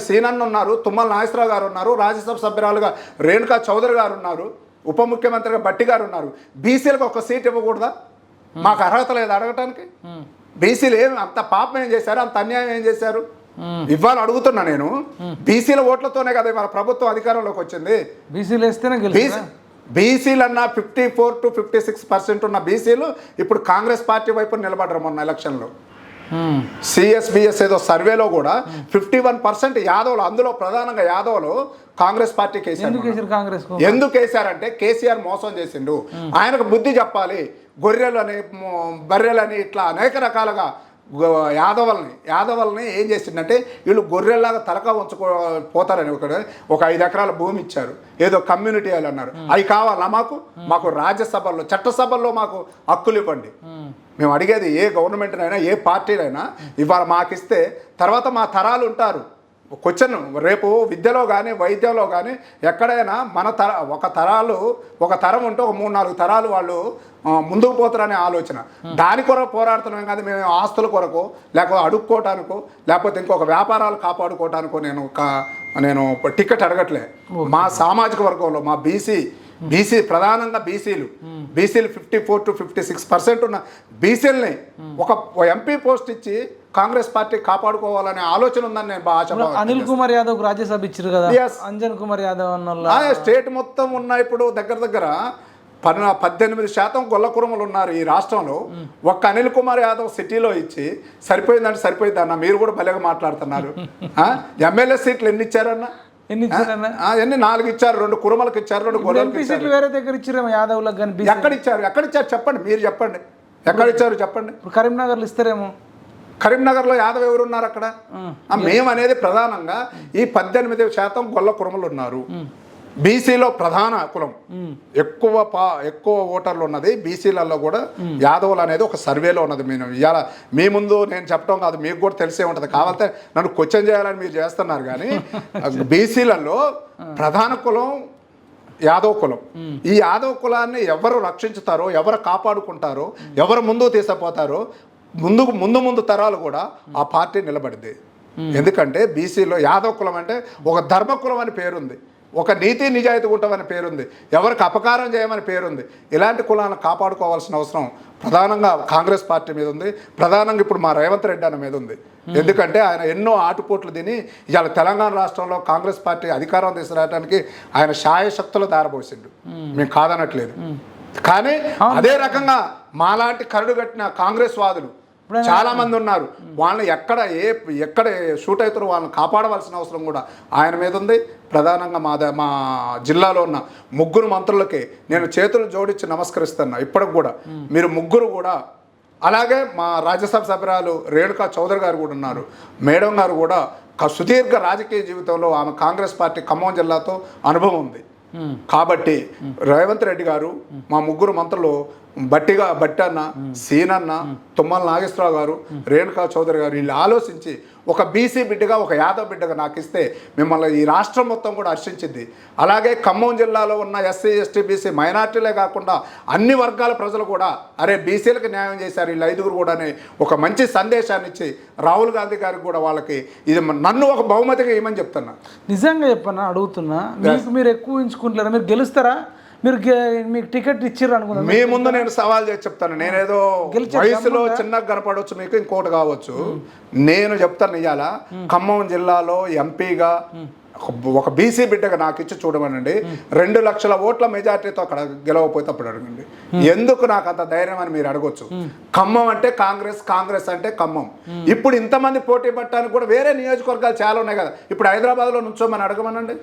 సీనన్న ఉన్నారు, తుమ్మల నాగేశ్వరరావు గారు ఉన్నారు, రాజ్యసభ సభ్యురాలుగా రేణుకా చౌదరి గారు ఉన్నారు, ఉప ముఖ్యమంత్రిగా బట్టి గారు ఉన్నారు. బీసీలకు ఒక సీట్ ఇవ్వకూడదా? మాకు అర్హత లేదు అడగటానికి. బీసీలు అంత పాపం ఏం చేశారు, అంత అన్యాయం ఏం చేశారు? ఇవ్వాలి అడుగుతున్నా నేను. బీసీల ఓట్లతోనే కదా మన ప్రభుత్వం అధికారంలోకి వచ్చింది. బీసీలు అన్న 54 to 56% ఉన్న బీసీలు ఇప్పుడు కాంగ్రెస్ పార్టీ వైపు నిలబడ్డారు మొన్న ఎలక్షన్లో. సిఎస్బిఎస్ ఏదో సర్వేలో కూడా 51% యాదవులు, అందులో ప్రధానంగా యాదవులు కాంగ్రెస్ పార్టీకి వేశారు. ఎందుకు వేశారంటే కేసీఆర్ మోసం చేసిండు, ఆయనకు బుద్ధి చెప్పాలి. గొర్రెలని, బర్రెలని ఇట్లా అనేక రకాలుగా యాదవుల్ని ఏం చేసిందంటే వీళ్ళు గొర్రెల్లాగా తలకా పోతారని ఒక 5 ఎకరాల భూమి ఇచ్చారు. ఏదో కమ్యూనిటీ వాళ్ళు అన్నారు. అవి కావాలా మాకు రాజ్యసభల్లో, చట్టసభల్లో మాకు హక్కులు ఇవ్వండి. మేము అడిగేది ఏ గవర్నమెంట్నైనా, ఏ పార్టీనైనా ఇవాళ మాకిస్తే తర్వాత మా తరాలు ఉంటారు. క్వశ్చన్ రేపు విద్యలో కానీ వైద్యంలో కానీ ఎక్కడైనా మన ఒక తరం ఉంటే ఒక 3-4 తరాలు వాళ్ళు ముందుకు పోతారనే ఆలోచన. దాని కొరకు పోరాడుతున్నాం కానీ మేము ఆస్తుల కొరకు, లేకపోతే అడుక్కోవటానికో, లేకపోతే ఇంకొక వ్యాపారాలు కాపాడుకోవటానికో నేను టికెట్ అడగట్లే. మా సామాజిక వర్గంలో మా బీసీ ప్రధానంగా బీసీలు 54 to 56% ఉన్న బీసీలని ఒక ఎంపీ పోస్ట్ ఇచ్చి కాంగ్రెస్ పార్టీ కాపాడుకోవాలనే ఆలోచన ఉందని నేను బాగా. అనిల్ కుమార్ యాదవ్ రాజ్యసభ ఇచ్చారు కదా, అంజన్ కుమార్ యాదవ్ అన్న స్టేట్ మొత్తం ఉన్న ఇప్పుడు దగ్గర 18% గొల్ల కురుమలు ఉన్నారు ఈ రాష్ట్రంలో. ఒక్క అనిల్ కుమార్ యాదవ్ సిటీలో ఇచ్చి సరిపోయిందంటే అన్న. మీరు కూడా భలేగా మాట్లాడుతున్నారు. ఎమ్మెల్యే సీట్లు ఎన్ని ఇచ్చారన్న? ఎన్ని 4 ఇచ్చారు. 2 కురుమలకు ఇచ్చారు, 2 గొర్రెలకు ఇచ్చారు. వేరే దగ్గర ఇచ్చారు యాదవ్లకు కానీ. ఎక్కడ ఇచ్చారు చెప్పండి, మీరు చెప్పండి. ఎక్కడ ఇచ్చారు చెప్పండి. కరీంనగర్లో ఇస్తారేమో. కరీంనగర్లో యాదవ్ ఎవరు ఉన్నారు అక్కడ? మేము అనేది ప్రధానంగా ఈ 18% గొల్ల కురుమలు ఉన్నారు. బీసీలో ప్రధాన కులం, ఎక్కువ ఓటర్లు ఉన్నది బీసీలలో కూడా యాదవులు అనేది ఒక సర్వేలో ఉన్నది. ఇవాళ మీ ముందు నేను చెప్పడం కాదు, మీకు కూడా తెలిసే ఉంటుంది. కావాలంటే నన్ను క్వశ్చన్ చేయాలని మీరు చేస్తున్నారు కానీ బీసీలలో ప్రధాన కులం యాదవ్ కులం. ఈ యాదవ్ కులాన్ని ఎవరు రక్షించుతారో, ఎవరు కాపాడుకుంటారో, ఎవరు ముందుకు తీసుకుపోతారో ముందు తరాలు కూడా ఆ పార్టీ నిలబడింది. ఎందుకంటే బీసీలో యాదవ్ కులం అంటే ఒక ధర్మ కులం అని పేరుంది. ఒక నీతి నిజాయితీ ఉంటామని పేరుంది, ఎవరికి అపకారం చేయమని పేరుంది. ఇలాంటి కులాలను కాపాడుకోవాల్సిన అవసరం ప్రధానంగా కాంగ్రెస్ పార్టీ మీద ఉంది, ప్రధానంగా ఇప్పుడు మా రేవంత్ రెడ్డి అన్న మీద ఉంది. ఎందుకంటే ఆయన ఎన్నో ఆటుపోట్లు తిని ఇవాళ తెలంగాణ రాష్ట్రంలో కాంగ్రెస్ పార్టీ అధికారం తీసుకురావడానికి ఆయన శాయశక్తులు దారబోసిండు, మేము కాదనట్లేదు. కానీ అదే రకంగా మాలాంటి కరడు కట్టిన కాంగ్రెస్ వాదులు చాలా మంది ఉన్నారు, వాళ్ళని ఎక్కడ షూట్ అవుతారో వాళ్ళని కాపాడవలసిన అవసరం కూడా ఆయన మీద ఉంది. ప్రధానంగా మా జిల్లాలో ఉన్న 3 మంత్రులకి నేను చేతులు జోడించి నమస్కరిస్తున్నా ఇప్పటికి కూడా. మీరు 3 కూడా, అలాగే మా రాజ్యసభ సభ్యురాలు రేణుకా చౌదరి గారు కూడా ఉన్నారు. మేడం గారు కూడా సుదీర్ఘ రాజకీయ జీవితంలో ఆమె కాంగ్రెస్ పార్టీ ఖమ్మం జిల్లాతో అనుభవం ఉంది. కాబట్టి రేవంత్ రెడ్డి గారు మా 3 మంత్రులు బట్టి అన్న, సీనన్న, తుమ్మల నాగేశ్వరరావు గారు, రేణుకా చౌదరి గారు వీళ్ళు ఆలోచించి ఒక బీసీ బిడ్డగా, ఒక యాదవ్ బిడ్డగా నాకు ఇస్తే మిమ్మల్ని ఈ రాష్ట్రం మొత్తం కూడా హర్షించింది. అలాగే ఖమ్మం జిల్లాలో ఉన్న ఎస్సీ, ఎస్టీ, బీసీ మైనార్టీలే కాకుండా అన్ని వర్గాల ప్రజలు కూడా అరే బీసీలకు న్యాయం చేశారు వీళ్ళు 5 కూడా అని ఒక మంచి సందేశాన్ని ఇచ్చి రాహుల్ గాంధీ గారికి కూడా వాళ్ళకి ఇది నన్ను ఒక బహుమతిగా ఇవ్వమని చెప్తున్నా. నిజంగా చెప్పన్నా, అడుగుతున్నా, మీరు ఎక్కువ ఎంచుకుంటారా? మీరు గెలుస్తారా? మీకు టికెట్ ఇచ్చిర్రు అనుకున్నా. మీ ముందు నేను సవాల్ చేసి చెప్తాను, నేనేదో వయసులో చిన్నగా కనపడవచ్చు మీకు, ఇంకోటి కావచ్చు. నేను చెప్తాను ఇవాళ ఖమ్మం జిల్లాలో ఎంపీగా ఒక బీసీ బిడ్డగా నాకు ఇచ్చి చూడమనండి. 2 లక్షల ఓట్ల మెజార్టీతో అక్కడ గెలవకపోతే అప్పుడు అడగండి ఎందుకు నాకు అంత ధైర్యం అని మీరు అడగొచ్చు. ఖమ్మం అంటే కాంగ్రెస్, కాంగ్రెస్ అంటే ఖమ్మం. ఇప్పుడు ఇంతమంది పోటీ పట్టడానికి కూడా వేరే నియోజకవర్గాలు చాలా ఉన్నాయి కదా. ఇప్పుడు హైదరాబాద్లో నుంచోమని అడగమనండి.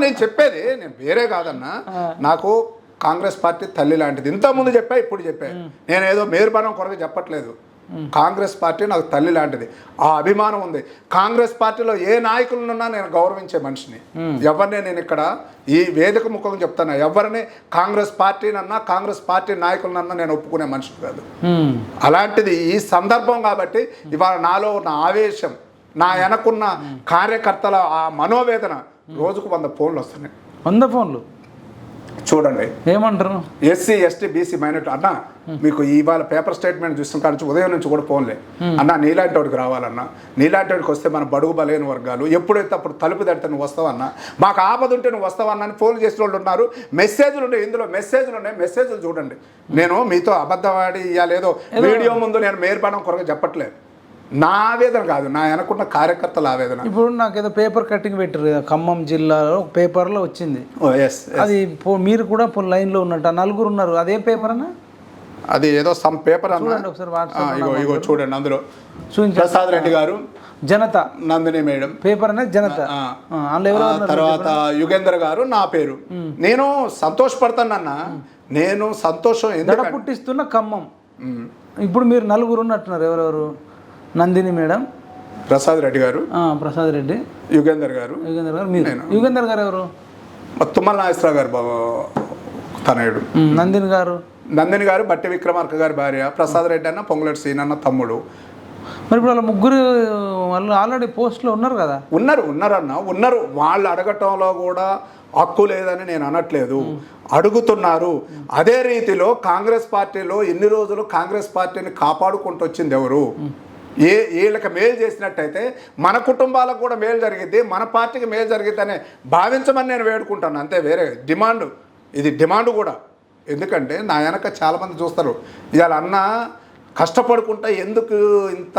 నేను చెప్పేది నేను వేరే కాదన్నా, నాకు కాంగ్రెస్ పార్టీ తల్లి లాంటిది. ఇంతకుముందు చెప్పా, ఇప్పుడు చెప్పా. నేనేదో మేరుబనం కొరకు చెప్పట్లేదు. కాంగ్రెస్ పార్టీ నాకు తల్లి లాంటిది, ఆ అభిమానం ఉంది. కాంగ్రెస్ పార్టీలో ఏ నాయకులనున్నా నేను గౌరవించే మనిషిని. ఎవరిని నేను ఇక్కడ ఈ వేదిక ముఖంగా చెప్తాను, ఎవరిని కాంగ్రెస్ పార్టీనన్నా కాంగ్రెస్ పార్టీ నాయకులనన్నా నేను ఒప్పుకునే మనిషి కాదు. అలాంటిది ఈ సందర్భం కాబట్టి ఇవాళ నాలో ఉన్న ఆవేశం, నా వెనకున్న కార్యకర్తల ఆ మనోవేదన, రోజుకు 100 ఫోన్లు వస్తున్నాయి. 100 ఫోన్లు చూడండి ఏమంటారు. ఎస్సీ, ఎస్టీ, బీసీ మైనారిటీ అన్న మీకు ఇవాళ పేపర్ స్టేట్మెంట్ చూస్తున్న కానీ ఉదయం నుంచి కూడా ఫోన్లే అన్న, నీలాంటి వాడికి రావాలన్నా, నీలాంటి వాడికి వస్తే మన బడుగు బలైన వర్గాలు ఎప్పుడైతే అప్పుడు తలుపు తడితే నువ్వు వస్తావన్నా, మాకు ఆపద ఉంటే నువ్వు వస్తావన్నా అని ఫోన్ చేసిన వాళ్ళు ఉన్నారు. మెసేజ్లు ఉన్నాయి, ఇందులో మెసేజ్లు ఉన్నాయి, మెసేజ్లు చూడండి. నేను మీతో అబద్ధవాడి ఇవ్వలేదో వీడియో ముందు నేను మేర్పడం కొరకు చెప్పట్లేదు, నా ఆవేదన కాదు, నా వెనకున్న కార్యకర్తల ఆవేదన. ఇప్పుడు నాకు ఏదో పేపర్ కటింగ్ పెట్టారు కదా ఖమ్మం జిల్లాలో, పేపర్లో వచ్చింది. అది మీరు కూడా లైన్లో ఉన్నట్టు 4 ఉన్నారు. అదే పేపర్ అన్న, అది ఏదో సమ్ పేపర్ అన్న, ఇగో చూడండి. అందులో ప్రసాద్ రెడ్డి గారు, జనత, నందిని మేడం పేపర్ అనేది జనత, తర్వాత యుగేందర్ గారు, నా పేరు. నేను సంతోషపడతానన్నా, నేను సంతోషం ఎందుకు పుట్టిస్తున్న ఖమ్మం. ఇప్పుడు మీరు 4 ఉన్నట్టున్నారు. ఎవరెవరు? నందిని మేడం, ప్రసాద్ రెడ్డి గారు, ప్రసాద్ రెడ్డి, యుగేందర్ గారు, మీరు. యుగేందర్ గారు ఎవరు? తుమ్మల నాగేశ్వరరావు గారు తనయుడు. నందిని గారు బట్టి విక్రమార్క గారి భార్య. ప్రసాద్ రెడ్డి అన్న పొంగులేటి సీనన్న తమ్ముడు. మరి ఇప్పుడు వాళ్ళ 3 వాళ్ళు ఆల్రెడీ పోస్ట్లో ఉన్నారు కదా. ఉన్నారు. వాళ్ళు అడగటంలో కూడా హక్కు లేదని నేను అనట్లేదు, అడుగుతున్నారు. అదే రీతిలో కాంగ్రెస్ పార్టీలో ఎన్ని రోజులు కాంగ్రెస్ పార్టీని కాపాడుకుంటూ వచ్చింది ఎవరు? వీళ్ళకి మేలు చేసినట్టయితే మన కుటుంబాలకు కూడా మేలు జరిగిద్ది, మన పార్టీకి మేలు జరిగిద్ది అని భావించమని నేను వేడుకుంటాను, అంతే. వేరే డిమాండ్, ఇది డిమాండ్ కూడా. ఎందుకంటే నా వెనక చాలామంది చూస్తారు, ఇవాళ అన్న కష్టపడుకుంటా ఎందుకు ఇంత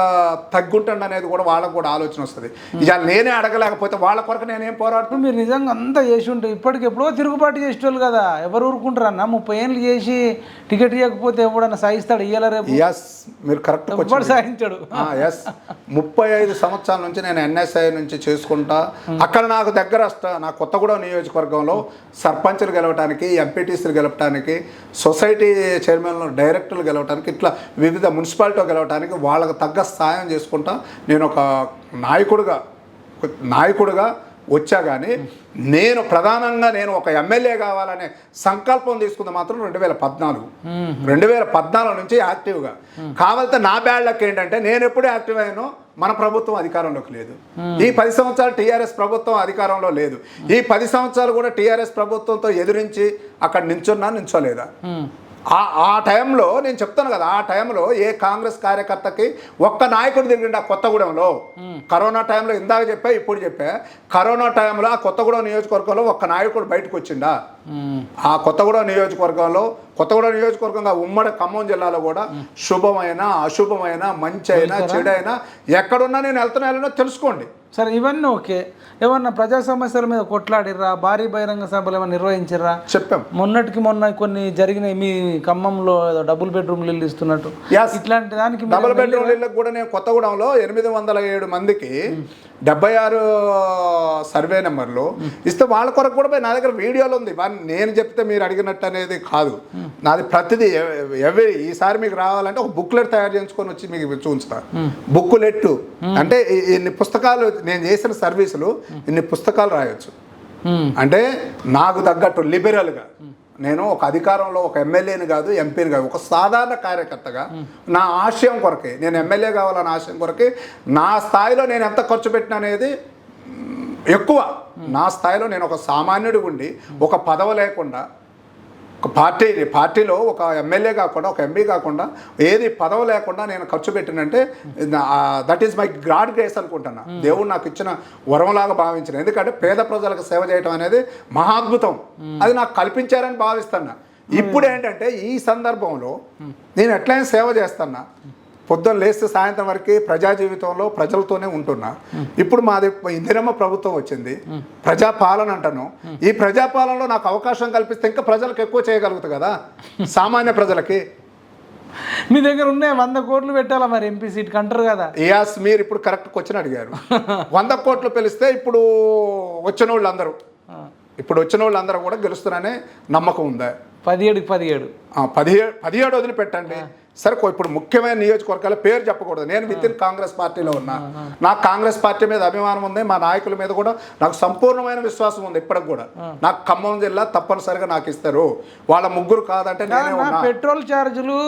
తగ్గుంటండి అనేది కూడా వాళ్ళకు కూడా ఆలోచన వస్తుంది. ఇవాళ నేనే అడగలేకపోతే వాళ్ళ కొరకు నేనేం పోరాడుతూ. మీరు నిజంగా అంతా చేసి ఉంటే ఇప్పటికి ఎప్పుడో తిరుగుబాటు చేసేవాళ్ళు కదా. ఎవరు ఊరుకుంటారు అన్న? 30 ఏళ్ళు చేసి టికెట్ ఇవ్వకపోతే ఎవడన్నా సాగిస్తాడు? ఇయ్యాల రేపు. ఎస్, మీరు కరెక్ట్ సాగించాడు. ఎస్, 35 సంవత్సరాల నుంచి నేను ఎన్ఎస్ఐ నుంచి చేసుకుంటా. అక్కడ నాకు దగ్గర నా కొత్తగూడెం నియోజకవర్గంలో సర్పంచ్లు గెలవటానికి, ఎంపీటీసీలు గెలవటానికి, సొసైటీ చైర్మన్లు, డైరెక్టర్లు గెలవటానికి, ఇట్లా వివిధ మున్సిపాలిటీ గెలవటానికి వాళ్ళకు తగ్గ సాయం చేసుకుంటా నేను ఒక నాయకుడిగా వచ్చా. కానీ నేను ప్రధానంగా నేను ఒక ఎమ్మెల్యే కావాలనే సంకల్పం తీసుకుంది మాత్రం 2014 నుంచి యాక్టివ్గా. కావాలంటే నా బ్యాడ్ లక్ ఏంటంటే నేను ఎప్పుడు యాక్టివ్ అయ్యానో మన ప్రభుత్వం అధికారంలోకి లేదు. ఈ 10 సంవత్సరాలు టీఆర్ఎస్ ప్రభుత్వం అధికారంలో లేదు. ఈ 10 సంవత్సరాలు కూడా టీఆర్ఎస్ ప్రభుత్వంతో ఎదురించి అక్కడ నించోలేదా? ఆ టైంలో నేను చెప్తాను కదా, ఆ టైంలో ఏ కాంగ్రెస్ కార్యకర్తకి ఒక్క నాయకుడు తిరిగిండు ఆ కొత్తగూడెంలో. కరోనా టైంలో ఇందాక చెప్పా, ఇప్పుడు చెప్పా, కరోనా టైంలో ఆ కొత్తగూడెం నియోజకవర్గంలో ఒక్క నాయకుడు బయటకు వచ్చిండా? ఆ కొత్తగూడెం నియోజకవర్గంగా ఉమ్మడి ఖమ్మం జిల్లాలో కూడా శుభమైన అశుభమైన మంచి అయినా చెడైనా ఎక్కడున్నా నేను వెళ్తున్నా తెలుసుకోండి. సరే, ఇవన్నీ ఓకే. ఏమన్నా ప్రజా సమస్యల మీద కొట్లాడిర్రా? భారీ బహిరంగ సభలు ఏమన్నా నిర్వహించిర్రా? చెప్పాం. మొన్న కొన్ని జరిగినాయి. మీ ఖమ్మంలో ఏదో డబుల్ బెడ్రూమ్ ఇల్లు ఇస్తున్నట్టు, ఇట్లాంటి దానికి డబుల్ బెడ్రూమ్ ఇళ్ళకి కూడా నేను కొత్తగూడెంలో 807 మందికి 76 సర్వే నెంబర్లు ఇస్తే వాళ్ళ కొరకు కూడా నా దగ్గర వీడియోలు ఉంది. నేను చెప్తే మీరు అడిగినట్టు అనేది కాదు, నాది ప్రతిదీ. ఈసారి మీకు రావాలంటే ఒక బుక్లెట్ తయారు చేసుకొని వచ్చి మీకు చూపిస్తా. బుక్లెట్ అంటే ఇన్ని పుస్తకాలు, నేను చేసిన సర్వీసులు ఇన్ని పుస్తకాలు రాయొచ్చు. అంటే నాకు తగ్గట్టు లిబరల్గా నేను ఒక అధికారంలో ఒక ఎమ్మెల్యేని కాదు, ఎంపీని కాదు, ఒక సాధారణ కార్యకర్తగా నా ఆశయం కొరకే, నేను ఎమ్మెల్యే కావాలన్న ఆశయం కొరకే నా స్థాయిలో నేను ఎంత ఖర్చు పెట్టిన అనేది ఎక్కువ. నా స్థాయిలో నేను ఒక సామాన్యుడి ఉండి ఒక పదవి లేకుండా, ఒక పార్టీలో ఒక ఎమ్మెల్యే కాకుండా, ఒక ఎంపీ కాకుండా, ఏది పదవి లేకుండా నేను ఖర్చు పెట్టినంటే that is my god grace అనుకుంటున్నా. దేవుడు నాకు ఇచ్చిన వరంలాగా భావించిన. ఎందుకంటే పేద ప్రజలకు సేవ చేయడం అనేది మహాద్భుతం, అది నాకు కల్పించారని భావిస్తున్నా. ఇప్పుడు ఏంటంటే ఈ సందర్భంలో నేను ఎట్లయినా సేవ చేస్తున్నా. పొద్దున్న లేస్తే సాయంత్రం వరకు ప్రజా జీవితంలో ప్రజలతోనే ఉంటున్నా. ఇప్పుడు మాది ఇందిరమ్మ ప్రభుత్వం వచ్చింది, ప్రజాపాలన అంటాను. ఈ ప్రజాపాలనలో నాకు అవకాశం కల్పిస్తే ఇంకా ప్రజలకు ఎక్కువ చేయగలుగుతా కదా, సామాన్య ప్రజలకి. మీ దగ్గర ఉన్నాయి 100 కోట్లు పెట్టాలా మరి ఎంపీ సీట్కి అంటారు కదా? యాస్, మీరు ఇప్పుడు కరెక్ట్ క్వశ్చన్ అడిగారు. 100 కోట్లు పిలిస్తే ఇప్పుడు వచ్చిన వాళ్ళందరూ కూడా గెలుస్తున్నారనే నమ్మకం ఉందా? 17 వదిలిపెట్టండి. సరే, ఇప్పుడు ముఖ్యమైన నియోజకవర్గాల పేరు చెప్పకూడదు. నేను విత్ ఇన్ కాంగ్రెస్ పార్టీలో ఉన్నా, నాకు కాంగ్రెస్ పార్టీ మీద అభిమానం ఉంది, మా నాయకుల మీద కూడా నాకు సంపూర్ణమైన విశ్వాసం ఉంది. ఇప్పటికి కూడా నాకు ఖమ్మం జిల్లా తప్పనిసరిగా నాకు ఇస్తారు. వాళ్ళ ముగ్గురు కాదంటే నేనే ఉన్నా. పెట్రోల్ ఛార్జీలు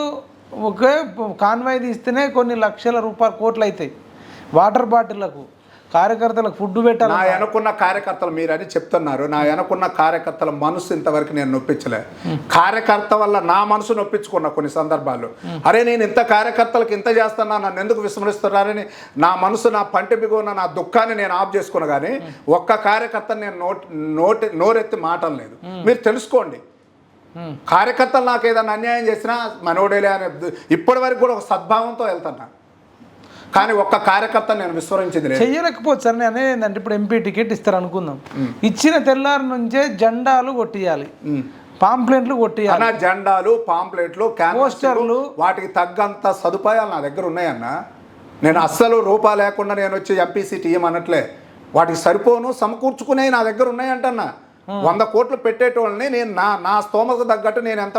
ఒకే కాన్వాయ్ తీస్తేనే కొన్ని లక్షల రూపాయలు, కోట్లు అవుతాయి. వాటర్ బాటిళ్లకు, కార్యకర్తలకు ఫుడ్ పెట్టాలి. నా అనుకున్న కార్యకర్తలు మీరని చెప్తున్నారు, నా అనుకున్న కార్యకర్తల మనసు ఇంతవరకు నేను నొప్పించలే. కార్యకర్త వల్ల నా మనసు నొప్పించుకున్నా కొన్ని సందర్భాల్లో. అరే, నేను ఇంత కార్యకర్తలకు ఇంత చేస్తున్నా, నన్ను ఎందుకు విస్మరిస్తున్నారని నా మనసు, నా పంటి బిగున్న నా దుఃఖాన్ని నేను ఆఫ్ చేసుకున్నా. కానీ ఒక్క కార్యకర్తను నేను నోరెత్తి మాటలేదు. మీరు తెలుసుకోండి, కార్యకర్తలు నాకు ఏదైనా అన్యాయం చేసినా మనోడేలే అనే ఇప్పటి వరకు కూడా ఒక సద్భావంతో వెళ్తున్నా. కానీ ఒక్క కార్యకర్త నేను విస్మరించింది చెయ్యలేకపోవచ్చు. సార్, నేను అనేది ఏంటంటే ఇప్పుడు ఎంపీ టికెట్ ఇస్తారు అనుకుందాం, ఇచ్చిన తెల్లారి నుంచే జెండాలు కొట్టియాలి, పాంప్లెట్లు కొట్టియాలి. జెండాలు, పాంప్లెట్లు, పోస్టర్లు, వాటికి తగ్గంత సదుపాయాలు నా దగ్గర ఉన్నాయన్న. నేను అస్సలు రూపాయి లేకుండా నేను వచ్చి ఎంపీ సీట్ ఇవ్వమన్నట్లే. వాటికి సరిపోను సమకూర్చుకునే నా దగ్గర ఉన్నాయంటన్నా. 100 కోట్లు పెట్టేటోళ్ళని నేను నా స్తోమకు తగ్గట్టు నేను ఎంత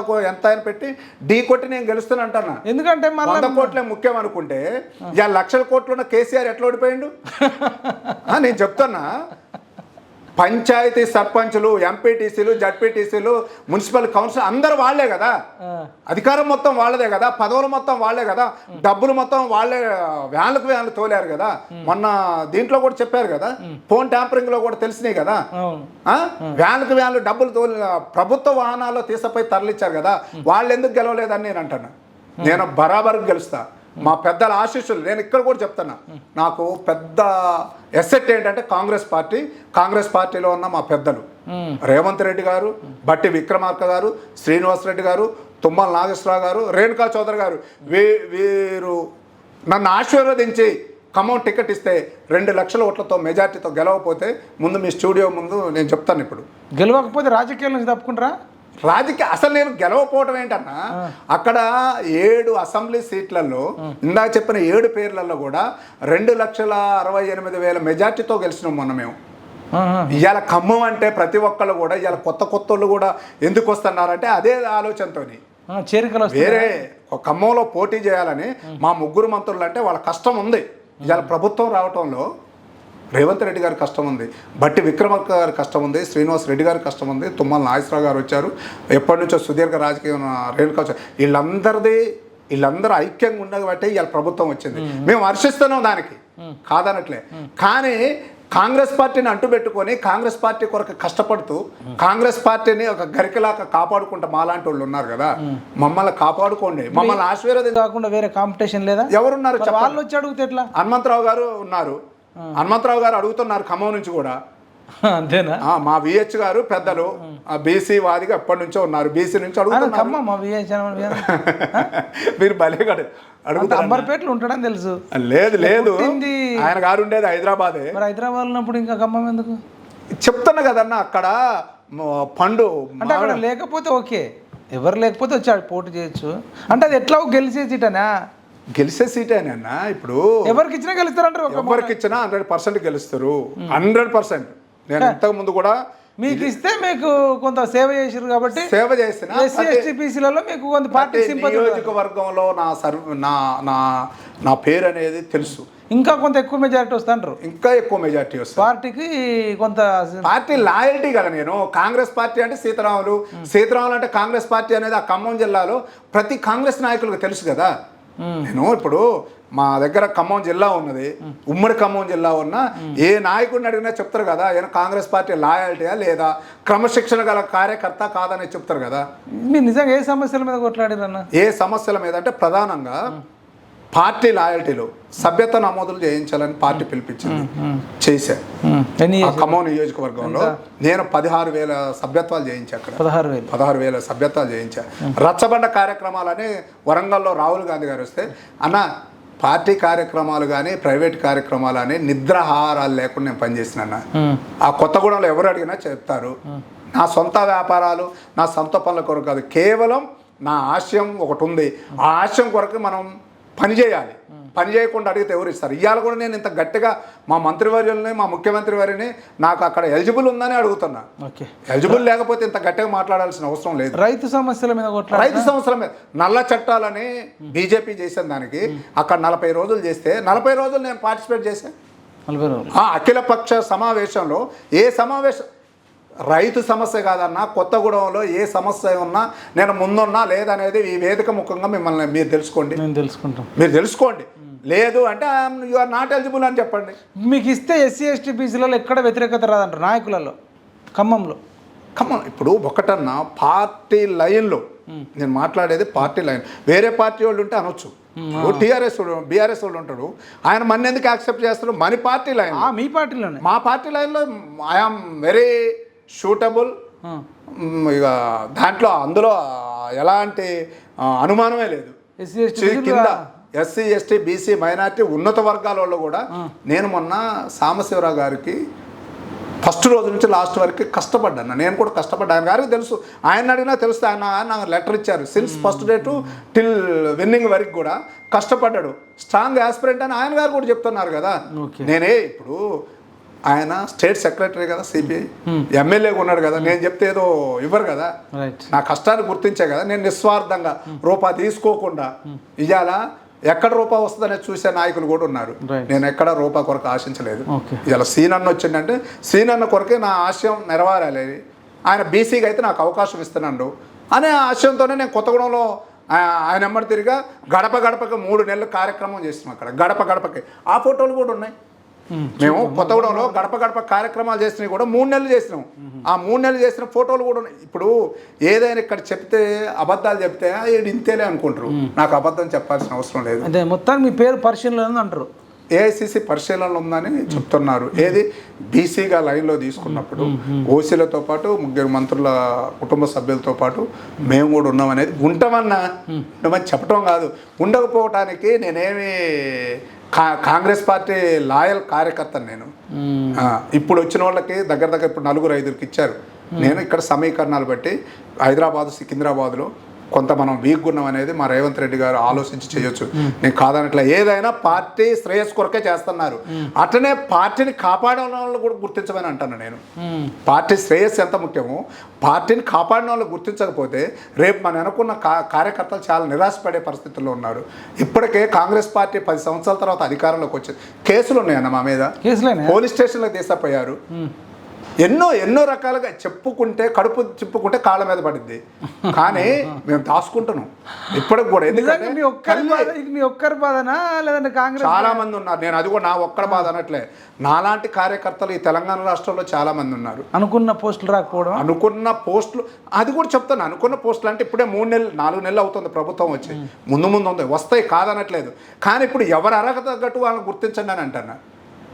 అయినా పెట్టి ఢీ కొట్టి నేను గెలుస్తానంటున్నా. ఎందుకంటే 100 కోట్లే ముఖ్యం అనుకుంటే ఇవాళ లక్షల కోట్లున్న కేసీఆర్ ఎట్లా ఓడిపోయిండు? నేను చెప్తున్నా, పంచాయతీ సర్పంచులు, ఎంపీటీసీలు, జడ్పీటీసీలు, మున్సిపల్ కౌన్సిల్ అందరూ వాళ్లే కదా, అధికారం మొత్తం వాళ్ళదే కదా, పదవులు మొత్తం వాళ్లే కదా, డబ్బులు మొత్తం వాళ్ళే వ్యాన్లు తోలారు కదా. మొన్న దీంట్లో కూడా చెప్పారు కదా, ఫోన్ ట్యాంపరింగ్ లో కూడా తెలిసినాయి కదా, వ్యాన్లు డబ్బులు ప్రభుత్వ వాహనాల్లో తీసుకుపోయి తరలిచ్చారు కదా. వాళ్ళు ఎందుకు గెలవలేదని నేను అంటున్నా. నేను బరాబర్ గెలుస్తా. మా పెద్దల ఆశీస్సులు నేను ఇక్కడ కూడా చెప్తున్నా. నాకు పెద్ద ఎసెట్ ఏంటంటే కాంగ్రెస్ పార్టీలో ఉన్న మా పెద్దలు రేవంత్ రెడ్డి గారు, బట్టి విక్రమార్క గారు, శ్రీనివాస్ రెడ్డి గారు, తుమ్మల నాగేశ్వరరావు గారు, రేణుకా చౌదరి గారు. వీరు నన్ను ఆశీర్వదించి ఖమ్మం టికెట్ ఇస్తే 2 లక్షల ఓట్లతో మెజార్టీతో గెలవకపోతే ముందు మీ స్టూడియో ముందు నేను చెప్తాను. ఇప్పుడు గెలవకపోతే రాజకీయాల నుంచి తప్పుకుంటారా? అసలు నేను గెలవకపోవటం ఏంటన్నా, అక్కడ 7 అసెంబ్లీ సీట్లలో ఇందాక చెప్పిన 7 పేర్లలో కూడా 2,68,000 మెజార్టీతో గెలిచినాం మొన్న మేము. ఇవాళ ఖమ్మం అంటే ప్రతి ఒక్కళ్ళు కూడా ఇవాళ కొత్త వాళ్ళు కూడా ఎందుకు వస్తున్నారంటే అదే ఆలోచనతో వేరే ఖమ్మంలో పోటీ చేయాలని మా ముగ్గురు మంత్రులు అంటే వాళ్ళ కష్టం ఉంది. ఇవాళ ప్రభుత్వం రావటంలో రేవంత్ రెడ్డి గారి కష్టం ఉంది, బట్టి విక్రమార్క గారి కష్టం ఉంది, శ్రీనివాస్ రెడ్డి గారి కష్టం ఉంది, తుమ్మల నాగేశ్వరరావు గారు వచ్చారు, ఎప్పటి నుంచో సుదీర్ఘ రాజకీయం రేణుకా వచ్చారు. వీళ్ళందరూ ఐక్యంగా ఉండబట్టే ఇవాళ ప్రభుత్వం వచ్చింది. మేము హర్షిస్తున్నాం, దానికి కాదనట్లే. కానీ కాంగ్రెస్ పార్టీని అంటుపెట్టుకొని కాంగ్రెస్ పార్టీ కొరకు కష్టపడుతూ కాంగ్రెస్ పార్టీని ఒక గరికలాగా కాపాడుకుంటా మాలాంటి వాళ్ళు ఉన్నారు కదా, మమ్మల్ని కాపాడుకోండి, మమ్మల్ని ఆశీర్వాదం కాకుండా వేరే కాంపిటీషన్ లేదా? ఎవరున్నారు మరి వాళ్ళు వచ్చి అడిగితే ఎట్లా? హనుమంతరావు గారు ఉన్నారు, హనుమంతరావు గారు అడుగుతున్నారు ఖమ్మం నుంచి కూడా. అంతేనా? మా విహెచ్ గారు పెద్దలు బీసీ వాదిగా ఎప్పటి నుంచో ఉన్నారు, బీసీ నుంచి అడుగుతున్నారు. మీరు భలే అడుగుతారు. అంబర్పేటలో ఉంటాడని తెలుసు. లేదు లేదు, ఆయన గారు ఉండేది హైదరాబాదే. మరి హైదరాబాద్ ఉన్నప్పుడు ఇంకా ఖమ్మం ఎందుకు? చెప్తున్నా కదన్న, అక్కడ పండు అంటే అక్కడ లేకపోతే ఓకే, ఎవరు లేకపోతే వచ్చి పోటీ చేయొచ్చు అంటే అది ఎట్లా గెలిచే సీటనా? గెలిచే సీటేనన్నా. ఇప్పుడు ఎవరికి ఇచ్చినా గెలుస్తారంటారు, ఎవరికి ఇచ్చినా 100% గెలుస్తారు, 100%. నేను ఇంతకు ముందు కూడా మీకు ఇస్తే మీకు కొంత సేవ చేసారు కాబట్టి సేవ చేసిన ఎస్సీ ఎస్టీ బీసీలలో మీకు కొంత పార్టీ సింపతి. నియోజకవర్గంలో నా పేరు అనేది తెలుసు, ఇంకా కొంత ఎక్కువ మెజారిటీ వస్తుంటారు, ఇంకా ఎక్కువ మెజారిటీ వస్తుంది పార్టీకి. కొంత పార్టీ లాయల్టీ కదా. నేను కాంగ్రెస్ పార్టీ అంటే సీతారాములు అంటే కాంగ్రెస్ పార్టీ అనేది ఆ ఖమ్మం జిల్లాలో ప్రతి కాంగ్రెస్ నాయకులకు తెలుసు కదా. నేను ఇప్పుడు మా దగ్గర ఖమ్మం జిల్లా ఉన్నది, ఉమ్మడి ఖమ్మం జిల్లా ఉన్న ఏ నాయకుడిని అడిగినా చెప్తారు కదా, ఈయన కాంగ్రెస్ పార్టీ లాయల్టీయా లేదా క్రమశిక్షణ గల కార్యకర్త కాదని చెప్తారు కదా. మీరు నిజంగా ఏ సమస్యల మీద కొట్లాడారన్న? ఏ సమస్యల మీద అంటే ప్రధానంగా పార్టీ లాయల్టీలో సభ్యత నమోదులు చేయించాలని పార్టీ పిలిపించింది, చేశా. ఖమ్మం నియోజకవర్గంలో నేను 16,000 సభ్యత్వాలు చేయించా. అక్కడ 16,000 సభ్యత్వాలు చేయించా. రచ్చబండ కార్యక్రమాలని వరంగల్లో రాహుల్ గాంధీ గారు వస్తే, అన్న పార్టీ కార్యక్రమాలు కానీ ప్రైవేట్ కార్యక్రమాలు అని నిద్రాహారాలు లేకుండా నేను పనిచేసిన. ఆ కొత్తగూడెంలో ఎవరు అడిగినా చెప్తారు, నా సొంత వ్యాపారాలు నా సొంత పనుల కొరకు కాదు, కేవలం నా ఆశయం ఒకటి ఉంది, ఆ ఆశయం కొరకు మనం పని చేయాలి. పని చేయకుండా అడిగితే ఎవరు ఇస్తారు? ఇవాళ కూడా నేను ఇంత గట్టిగా మా మంత్రివర్యుల్ని మా ముఖ్యమంత్రి వారిని నాకు అక్కడ ఎలిజిబుల్ ఉందని అడుగుతున్నా. ఎలిజిబుల్ లేకపోతే ఇంత గట్టిగా మాట్లాడాల్సిన అవసరం లేదు. రైతు సమస్యల మీద రైతు సమస్యల మీద నల్ల చట్టాలని బీజేపీ చేసిన దానికి అక్కడ 40 రోజులు చేస్తే 40 రోజులు నేను పార్టిసిపేట్ చేశాను. అఖిలపక్ష సమావేశంలో ఏ సమావేశం రైతు సమస్య కాదన్నా, కొత్తగూడెంలో ఏ సమస్య ఉన్నా నేను ముందున్నా లేదనేది ఈ వేదిక ముఖంగా మిమ్మల్ని మీరు తెలుసుకోండి. మీరు తెలుసుకోండి. లేదు అంటే యు ఆర్ నాట్ ఎలిజిబుల్ అని చెప్పండి. మీకు ఇస్తే ఎస్సీ ఎస్టీ బీసీలలో ఎక్కడ వ్యతిరేకత రాదంటారు నాయకులలో? ఖమ్మం ఇప్పుడు ఒకటన్నా పార్టీ లైన్లో నేను మాట్లాడేది పార్టీ లైన్. వేరే పార్టీ వాళ్ళు ఉంటే అనొచ్చు, టీఆర్ఎస్ బీఆర్ఎస్ వాళ్ళు ఉంటాడు, ఆయన మన ఎందుకు యాక్సెప్ట్ చేస్తారు? మన పార్టీ లైన్, మీ పార్టీలోనే, మా పార్టీ లైన్లో ఐఆమ్ వెరీ షూటబుల్. ఇక దాంట్లో అందులో ఎలాంటి అనుమానమే లేదు. కింద ఎస్సీ ఎస్టీ బీసీ మైనార్టీ ఉన్నత వర్గాల వాళ్ళు కూడా నేను మొన్న సాంబశివరావు గారికి ఫస్ట్ రోజు నుంచి లాస్ట్ వరకు కష్టపడ్డాను. నేను కూడా కష్టపడ్డా, ఆయన గారికి తెలుసు, ఆయన అడిగినా తెలుసు. ఆయన నాకు లెటర్ ఇచ్చారు, since first day to till winnowing వరకు కూడా కష్టపడ్డాడు, స్ట్రాంగ్ యాస్పిరెంట్ అని ఆయన గారు కూడా చెప్తున్నారు కదా. నేనే ఇప్పుడు ఆయన స్టేట్ సెక్రటరీ కదా, సిపిఐ ఎమ్మెల్యేగా ఉన్నాడు కదా, నేను చెప్తే ఏదో ఇవ్వరు కదా, నా కష్టాన్ని గుర్తించే కదా. నేను నిస్వార్థంగా రూపాయి తీసుకోకుండా ఇవాళ ఎక్కడ రూపాయి వస్తుందనేది చూసే నాయకులు కూడా ఉన్నారు. నేను ఎక్కడ రూపాయి కొరకు ఆశించలేదు. ఇలా సీనన్న వచ్చిందంటే సీనన్న కొరకే నా ఆశయం నెరవేరాలి. ఆయన బీసీగా అయితే నాకు అవకాశం ఇస్తున్నాడు అనే ఆశయంతోనే నేను కొత్తగూడెంలో ఆయన ఎమ్మడి తిరిగా గడప గడపకి 3 నెలలు కార్యక్రమం చేస్తున్నాం. అక్కడ గడప గడపకి ఆ ఫోటోలు కూడా ఉన్నాయి. మేము కొత్తగూడెంలో గడప గడప కార్యక్రమాలు చేసినవి కూడా 3 నెలలు చేసినాం. ఆ 3 నెలలు చేసిన ఫోటోలు కూడా ఉన్నాయి. ఇప్పుడు ఏదైనా ఇక్కడ చెప్తే అబద్ధాలు చెప్తే ఇంతేలే అనుకుంటారు, నాకు అబద్ధం చెప్పాల్సిన అవసరం లేదు. అదే మొత్తం మీ పేరు పరిశీలన అంటారు, ఏఐసిసి పరిశీలనలు ఉందని చెప్తున్నారు. ఏది బీసీగా లైన్లో తీసుకున్నప్పుడు ఓసీలతో పాటు 3 మంత్రుల కుటుంబ సభ్యులతో పాటు మేము కూడా ఉన్నామనేది ఉండమని చెప్పడం కాదు. ఉండకపోవటానికి నేనేమి కాంగ్రెస్ పార్టీ లాయల్ కార్యకర్తను. నేను ఇప్పుడు వచ్చిన వాళ్ళకి దగ్గర ఇప్పుడు 4-5కి ఇచ్చారు. నేను ఇక్కడ సమీకరణాలు బట్టి హైదరాబాదు సికింద్రాబాద్లో కొంత మనం వీక్గా ఉన్నాం అనేది మా రేవంత్ రెడ్డి గారు ఆలోచించి చేయొచ్చు. నేను కాదనట్లా, ఏదైనా పార్టీ శ్రేయస్ కొరకే చేస్తున్నారు. అట్లనే పార్టీని కాపాడే వాళ్ళు కూడా గుర్తించమని అంటాను నేను. పార్టీ శ్రేయస్ ఎంత ముఖ్యమో పార్టీని కాపాడిన వాళ్ళు గుర్తించకపోతే రేపు మనం అనుకున్న కార్యకర్తలు చాలా నిరాశపడే పరిస్థితుల్లో ఉన్నారు. ఇప్పటికే కాంగ్రెస్ పార్టీ 10 సంవత్సరాల తర్వాత అధికారంలోకి వచ్చింది. కేసులు ఉన్నాయన్న మా మీద, పోలీస్ స్టేషన్లో తీసుకుపోయారు. ఎన్నో రకాలుగా చెప్పుకుంటే కడుపు చెప్పుకుంటే కాళ్ళ మీద పడింది, కానీ మేము దాచుకుంటున్నాం ఇప్పటికి కూడా. ఎందుకంటే మీ ఒక్కరి బాధనా లేదంటే కాంగ్రెస్ చాలా మంది ఉన్నారు, నేను అది కూడా నా ఒక్కడి బాధ అనట్లే, నాలాంటి కార్యకర్తలు ఈ తెలంగాణ రాష్ట్రంలో చాలా మంది ఉన్నారు. అనుకున్న పోస్టులు రాకపోవడం, అనుకున్న పోస్టులు, అది కూడా చెప్తాను, అనుకున్న పోస్టులు అంటే ఇప్పుడే 4 నెలలు అవుతుంది ప్రభుత్వం వచ్చి, ముందు ఉంది, వస్తాయి కాదనట్లేదు, కానీ ఇప్పుడు ఎవరు అర్హత తగ్గట్టు వాళ్ళని గుర్తించండి అని అంటున్నా.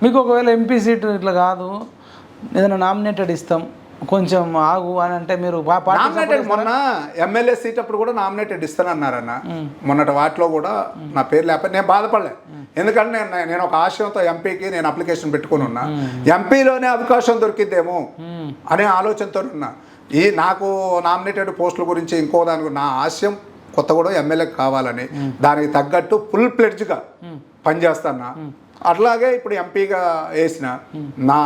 మీకు ఒకవేళ ఎంపీ సీటు ఇట్లా కాదు, ఏదైనా నామినేటెడ్ ఇస్తాం కొంచెం ఆగు అని అంటే మీరు నామినేటెడ్, మొన్న ఎమ్మెల్యే సీట్ అప్పుడు కూడా నామినేటెడ్ ఇస్తానన్నారన్న, మొన్నటి వాటిలో కూడా నా పేరు లేకపోతే నేను బాధపడలే, ఎందుకంటే నేను ఒక ఆశయంతో ఎంపీకి నేను అప్లికేషన్ పెట్టుకుని ఉన్నా, ఎంపీలోనే అవకాశం దొరికిద్దేమో అనే ఆలోచనతో ఉన్నా. నాకు నామినేటెడ్ పోస్టుల గురించి ఇంకో దాని నా ఆశయం కొత్తగూడెం ఎమ్మెల్యేకి కావాలని, దానికి తగ్గట్టు ఫుల్ ప్లెడ్జ్గా పనిచేస్తాను. అట్లాగే ఇప్పుడు ఎంపీగా వేసిన నా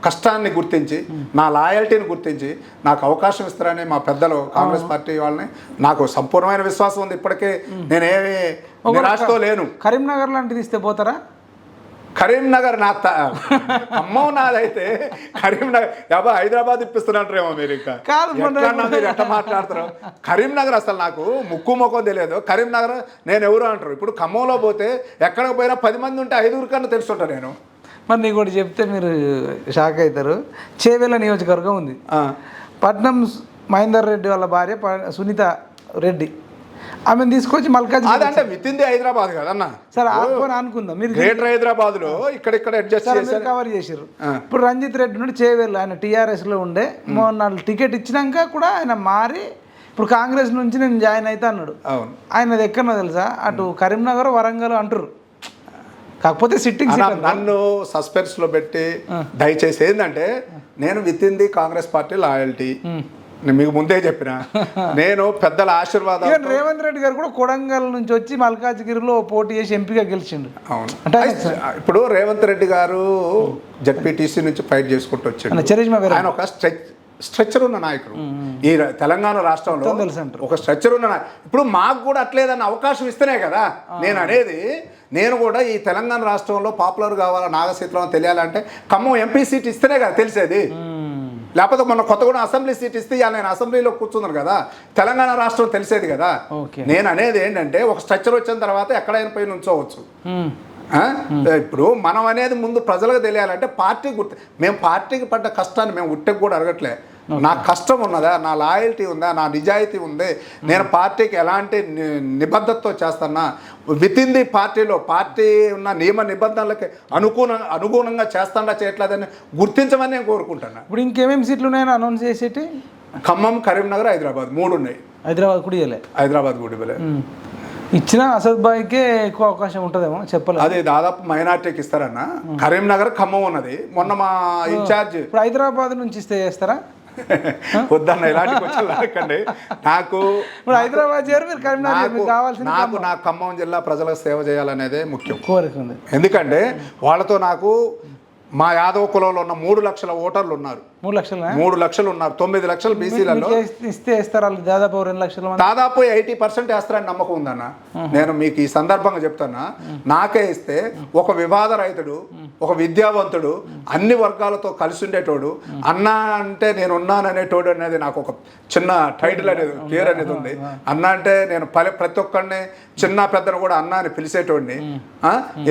కష్టాన్ని గుర్తించి, నా లాయల్టీని గుర్తించి నాకు అవకాశం ఇస్తారని మా పెద్దలు కాంగ్రెస్ పార్టీ వాళ్ళని, నాకు సంపూర్ణమైన విశ్వాసం ఉంది. ఇప్పటికే నేనేమి నిరాశతో లేను. కరీంనగర్ లాంటిది ఇస్తే పోతారా? కరీంనగర్ నా ఖమ్మం నాదైతే కరీంనగర్ హైదరాబాద్ ఇప్పిస్తున్నట్రేమో మీరు, ఇంకా మీరు ఎట్లా మాట్లాడుతున్నారు? కరీంనగర్ అసలు నాకు ముక్కు ముఖం తెలియదు. కరీంనగర్ నేను ఎవరు అంటారు. ఇప్పుడు ఖమ్మంలో పోతే ఎక్కడికి పోయినా 10 మంది ఉంటే 5 కన్నా తెలుసుంటా నేను. మరి నీకు కూడా చెప్తే మీరు షాక్ అవుతారు. చేవెళ్ళ నియోజకవర్గం ఉంది, పట్నం మహేందర్ రెడ్డి వాళ్ళ భార్య సునీత రెడ్డి, ఆమెను తీసుకొచ్చి మల్కాజ్, అదంటే విత్ ఇన్ ది హైదరాబాద్ కదన్నా సరే అనుకుందాం, మీరు గ్రేటర్ హైదరాబాద్ లో ఇక్కడ అడ్జస్ట్ కవర్ చేశారు. ఇప్పుడు రంజిత్ రెడ్డి నుండి చేవేళ్ళు, ఆయన టీఆర్ఎస్లో ఉండే, మొన్న టికెట్ ఇచ్చినాక కూడా ఆయన మారి ఇప్పుడు కాంగ్రెస్ నుంచి నేను జాయిన్ అవుతా అన్నాడు. ఆయనది ఎక్కడో తెలుసా, అటు కరీంనగర్ వరంగల్ అంటారు, కాకపోతే సిట్టింగ్ నన్ను సస్పెన్స్ లో పెట్టి దయచేసి ఏంటంటే, నేను with in the Congress party loyalty నేను మీకు ముందే చెప్పిన, నేను పెద్దల ఆశీర్వాదం. రేవంత్ రెడ్డి గారు కూడా కొడంగల్ నుంచి వచ్చి మల్కాజ్గిరిలో పోటీ చేసి ఎంపీగా గెలిచిండు. అవును, అంటే ఇప్పుడు రేవంత్ రెడ్డి గారు జడ్పీటీసీ నుంచి ఫైట్ చేసుకుంటూ వచ్చాడు. ఆయన ఒక స్ట్రక్చర్ ఉన్న నాయకుడు ఈ తెలంగాణ రాష్ట్రంలో, ఒక స్ట్రక్చర్ ఉన్న ఇప్పుడు మాకు కూడా అట్లేదన్న అవకాశం ఇస్తేనే కదా నేను అనేది. నేను కూడా ఈ తెలంగాణ రాష్ట్రంలో పాపులర్ కావాలా, నాగశీతలం తెలియాలంటే ఖమ్మం ఎంపీ సీట్ ఇస్తేనే కదా తెలిసేది. లేకపోతే మొన్న కొత్తగూడెం అసెంబ్లీ సీట్ ఇస్తే నేను అసెంబ్లీలో కూర్చున్నాను కదా, తెలంగాణ రాష్ట్రం తెలిసేది కదా. నేను అనేది ఏంటంటే, ఒక స్ట్రక్చర్ వచ్చిన తర్వాత ఎక్కడైనా పోయి నుంచోవచ్చు. ఇప్పుడు మనం అనేది ముందు ప్రజలకు తెలియాలంటే పార్టీ మేము పార్టీకి పడ్డ కష్టాన్ని మేము ఉట్టెకి కూడా అడగట్లే. నా కష్టం ఉన్నదా, నా లాయల్టీ ఉందా, నా నిజాయితీ ఉంది, నేను పార్టీకి ఎలాంటి నిబద్ధతతో చేస్తున్నా, విత్ ఇన్ ది పార్టీలో పార్టీ ఉన్న నియమ నిబంధనలకి అనుగుణంగా చేస్తాడా చేయట్లేదని గుర్తించమని నేను కోరుకుంటున్నా. ఇప్పుడు ఇంకేమేమి సీట్లు ఉన్నాయని అనౌన్స్ చేసేటి? ఖమ్మం, కరీంనగర్, హైదరాబాద్ 3 ఉన్నాయి. హైదరాబాద్ కూడా ఇవ్వలే. హైదరాబాద్ కూడా ఇవ్వలే. ఇచ్చిన అసద్ బాయ్కే ఎక్కువ అవకాశం ఉంటుందేమో చెప్పలేదు. అదే దాదాపు మైనార్టీకి ఇస్తారన్న. కరీంనగర్, ఖమ్మం ఉన్నది. మొన్న మా ఇన్ఛార్జ్ ఇప్పుడు హైదరాబాద్ నుంచి ఇస్తే చేస్తారా? వద్దన్న, ఇలాంటి క్వశ్చన్ రాకండి. నాకు హైదరాబాద్ నాకు నా ఖమ్మం జిల్లా ప్రజలకు సేవ చేయాలనేదే ముఖ్యం కోరిక ఉంది. ఎందుకంటే వాళ్ళతో నాకు మా యాదవ కులంలో ఉన్న 3 లక్షల ఓటర్లు ఉన్నారు. 3 లక్షలు ఉన్నారు. 9 లక్షలు బీసీలలో ఇస్తే ఇస్తారు. దాదాపు 2 లక్షల, దాదాపు 80% వేస్తారని నమ్మకం ఉందన్న. నేను మీకు ఈ సందర్భంగా చెప్తున్నా, నాకే ఇస్తే ఒక వివాద రైతుడు, ఒక విద్యావంతుడు, అన్ని వర్గాలతో కలిసి ఉండేటోడు, అన్న అంటే నేను ఉన్నాననేటోడు అనేది నాకు ఒక చిన్న టైటిల్ అనేది, పేరు అనేది ఉంది. అన్న అంటే నేను ప్రతి ఒక్కరిని, చిన్న పెద్దను కూడా అన్న అని పిలిచేటోడిని.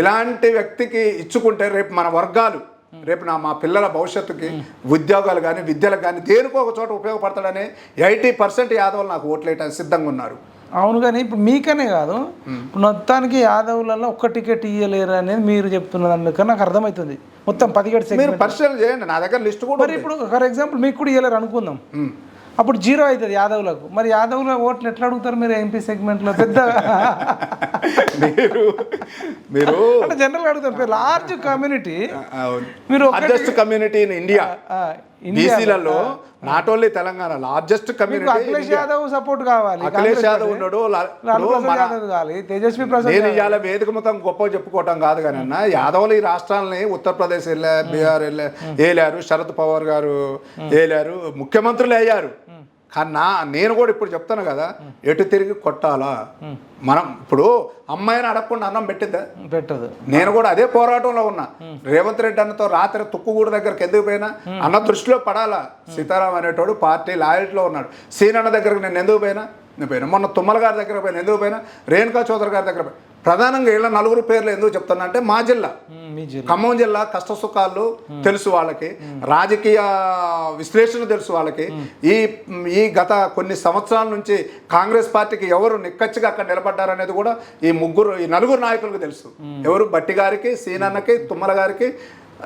ఇలాంటి వ్యక్తికి ఇచ్చుకుంటే రేపు మన వర్గాలు, రేపు మా పిల్లల భవిష్యత్తుకి, ఉద్యోగాలు కానీ, విద్యలకు కానీ, దేనికో ఒక చోట ఉపయోగపడతాడని 80% యాదవులు నాకు ఓట్లేయడానికి సిద్ధంగా ఉన్నారు. అవును, కానీ ఇప్పుడు మీకనే కాదు, మొత్తానికి యాదవులలో ఒక్క టికెట్ ఇయ్యలేరు అనేది మీరు చెప్తున్నారు. అందుకని నాకు అర్థమవుతుంది. మొత్తం 17 మీరు పరిశీలన చేయండి, నా దగ్గర లిస్ట్ కూడా. మరి ఇప్పుడు ఫర్ ఎగ్జాంపుల్ మీకు కూడా ఇయ్యలేరు అనుకుందాం, అప్పుడు 0 అవుతుంది యాదవులకు. మరి యాదవుల ఓట్లు ఎట్లా అడుగుతారు మీరు ఎంపీ సెగ్మెంట్లో? పెద్ద మీరు అంటే జనరల్గా అడుగుతారు. లార్జ్ కమ్యూనిటీ, మీరు లార్జెస్ట్ కమ్యూనిటీ ఇన్ ఇండియా. బీసీలలో not only Telangana, largest community. Akhilesh Yadav support కావాలి. అఖిలేష్ యాదవ్ ఉన్నాడు, తేజస్వి ప్రసాద్. నేను ఇవాళ వేదిక మొత్తం గొప్ప చెప్పుకోవటం కాదు కానీ అన్న, యాదవులు ఈ రాష్ట్రాలని ఉత్తరప్రదేశ్ వెళ్ళారు, బీహార్ ఏలారు, శరద్ పవార్ గారు ఏలారు, ముఖ్యమంత్రులు అయ్యారు. కానీ నేను కూడా ఇప్పుడు చెప్తాను కదా, ఎటు తిరిగి కొట్టాలా. మనం ఇప్పుడు అమ్మాయిని అడగకుండా అన్నం పెట్టదు. నేను కూడా అదే పోరాటంలో ఉన్నా. రేవంత్ రెడ్డి అన్నతో రాత్రి తుక్కుగూడ దగ్గరికి ఎందుకు పోయినా, అన్న దృష్టిలో పడాలా. సీతారాం అనేటోడు పార్టీ లాయల్టీలో ఉన్నాడు. సీనన్న దగ్గరకు నేను ఎందుకు పోయినా, నేను పోయినా. మొన్న తుమ్మల గారి దగ్గర పోయినా, ఎందుకు పోయినా. రేణుకా చౌదరి గారి దగ్గర పోయినా. ప్రధానంగా వీళ్ళ నలుగురు పేర్లు ఎందుకు చెప్తున్నా అంటే, మా జిల్లా ఖమ్మం జిల్లా కష్ట సుఖాలు తెలుసు వాళ్ళకి, రాజకీయ విశ్లేషణ తెలుసు వాళ్ళకి. ఈ గత కొన్ని సంవత్సరాల నుంచి కాంగ్రెస్ పార్టీకి ఎవరు నిక్కచ్చిగా అక్కడ నిలబడ్డారనేది కూడా ఈ నలుగురు నాయకులకు తెలుసు. ఎవరు, బట్టి గారికి, సీనన్నకి, తుమ్మల గారికి,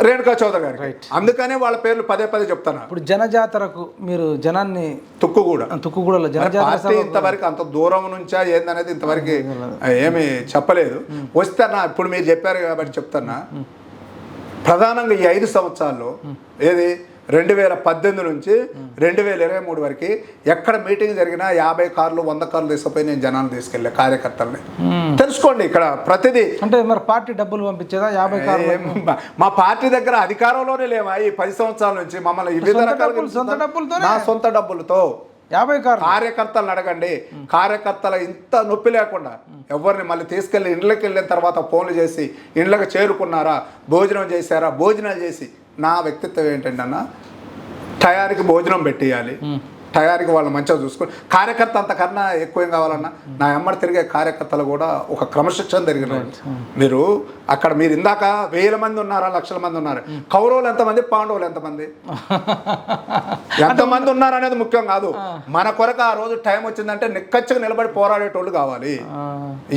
రేణుకా చౌదరి గారికి. అందుకనే వాళ్ళ పేర్లు పదే చెప్తాను. ఇప్పుడు జనజాతరకు మీరు జనాన్ని తుక్కుగూడలో పార్టీ ఇంతవరకు అంత దూరం నుంచా ఏందనేది ఇంతవరకు ఏమి చెప్పలేదు. వస్తే ఇప్పుడు మీరు చెప్పారు కాబట్టి చెప్తానా, ప్రధానంగా ఈ 5 సంవత్సరాల్లో ఏది 2018 నుంచి 2023 వరకు ఎక్కడ మీటింగ్ జరిగినా 50 కార్లు 100 కార్లు తీసుకుపోయి నేను జనాన్ని తీసుకెళ్ళే కార్యకర్తల్ని. తెలుసుకోండి ఇక్కడ ప్రతిదీ. అంటే మరి పార్టీ డబ్బులు పంపించేదా 50 కార్లు? మా పార్టీ దగ్గర అధికారంలోనే లేవా ఈ 10 సంవత్సరాల నుంచి. మమ్మల్ని వివిధ రకాల సొంత డబ్బులతో 50 కార్లు కార్యకర్తలను అడగండి. కార్యకర్తల ఇంత నొప్పి లేకుండా ఎవరిని మళ్ళీ తీసుకెళ్ళి ఇండ్లకి వెళ్ళిన తర్వాత ఫోన్లు చేసి ఇండ్లకు చేరుకున్నారా, భోజనం చేశారా, భోజనాలు చేసి. నా వ్యక్తిత్వం ఏంటంటే అన్న, టయానికి భోజనం పెట్టేయాలి, టయానికి వాళ్ళు మంచిగా చూసుకొని. కార్యకర్త అంతకన్నా ఎక్కువ ఏం కావాలన్నా, నా ఎమ్మడి తిరిగే కార్యకర్తలు కూడా ఒక క్రమశిక్షణ తిరిగిన. మీరు అక్కడ మీరు ఇందాక 1000 మంది ఉన్నారా, లక్షల మంది ఉన్నారు. కౌరవులు ఎంతమంది, పాండవులు ఎంతమంది ఉన్నారు అనేది ముఖ్యం కాదు. మన కొరకు ఆ రోజు టైం వచ్చిందంటే నిక్కచ్చిగా నిలబడి పోరాడేటోళ్ళు కావాలి.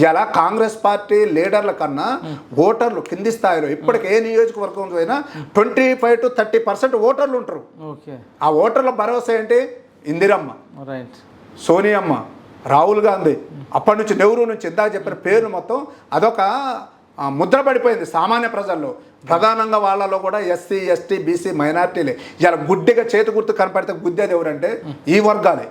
ఇలా కాంగ్రెస్ పార్టీ లీడర్ల కన్నా ఓటర్లు కింది స్థాయిలో ఇప్పటికి ఏ నియోజకవర్గం అయినా 25 to 30% ఓటర్లు ఉంటారు. ఆ ఓటర్ల భరోసా ఏంటి? ఇందిరమ్మ, సోనియమ్మ, రాహుల్ గాంధీ, అప్పటి నుంచి నెహ్రూ నుంచి ఇందాక చెప్పిన పేరు మొత్తం అదొక ముద్ర పడిపోయింది సామాన్య ప్రజల్లో. ప్రధానంగా వాళ్ళలో కూడా ఎస్సీ, ఎస్టీ, బీసీ, మైనార్టీలే. ఇలా గుడ్డిగా చేతి గుర్తు కనపడితే గుద్దేది ఎవరంటే ఈ వర్గాలే.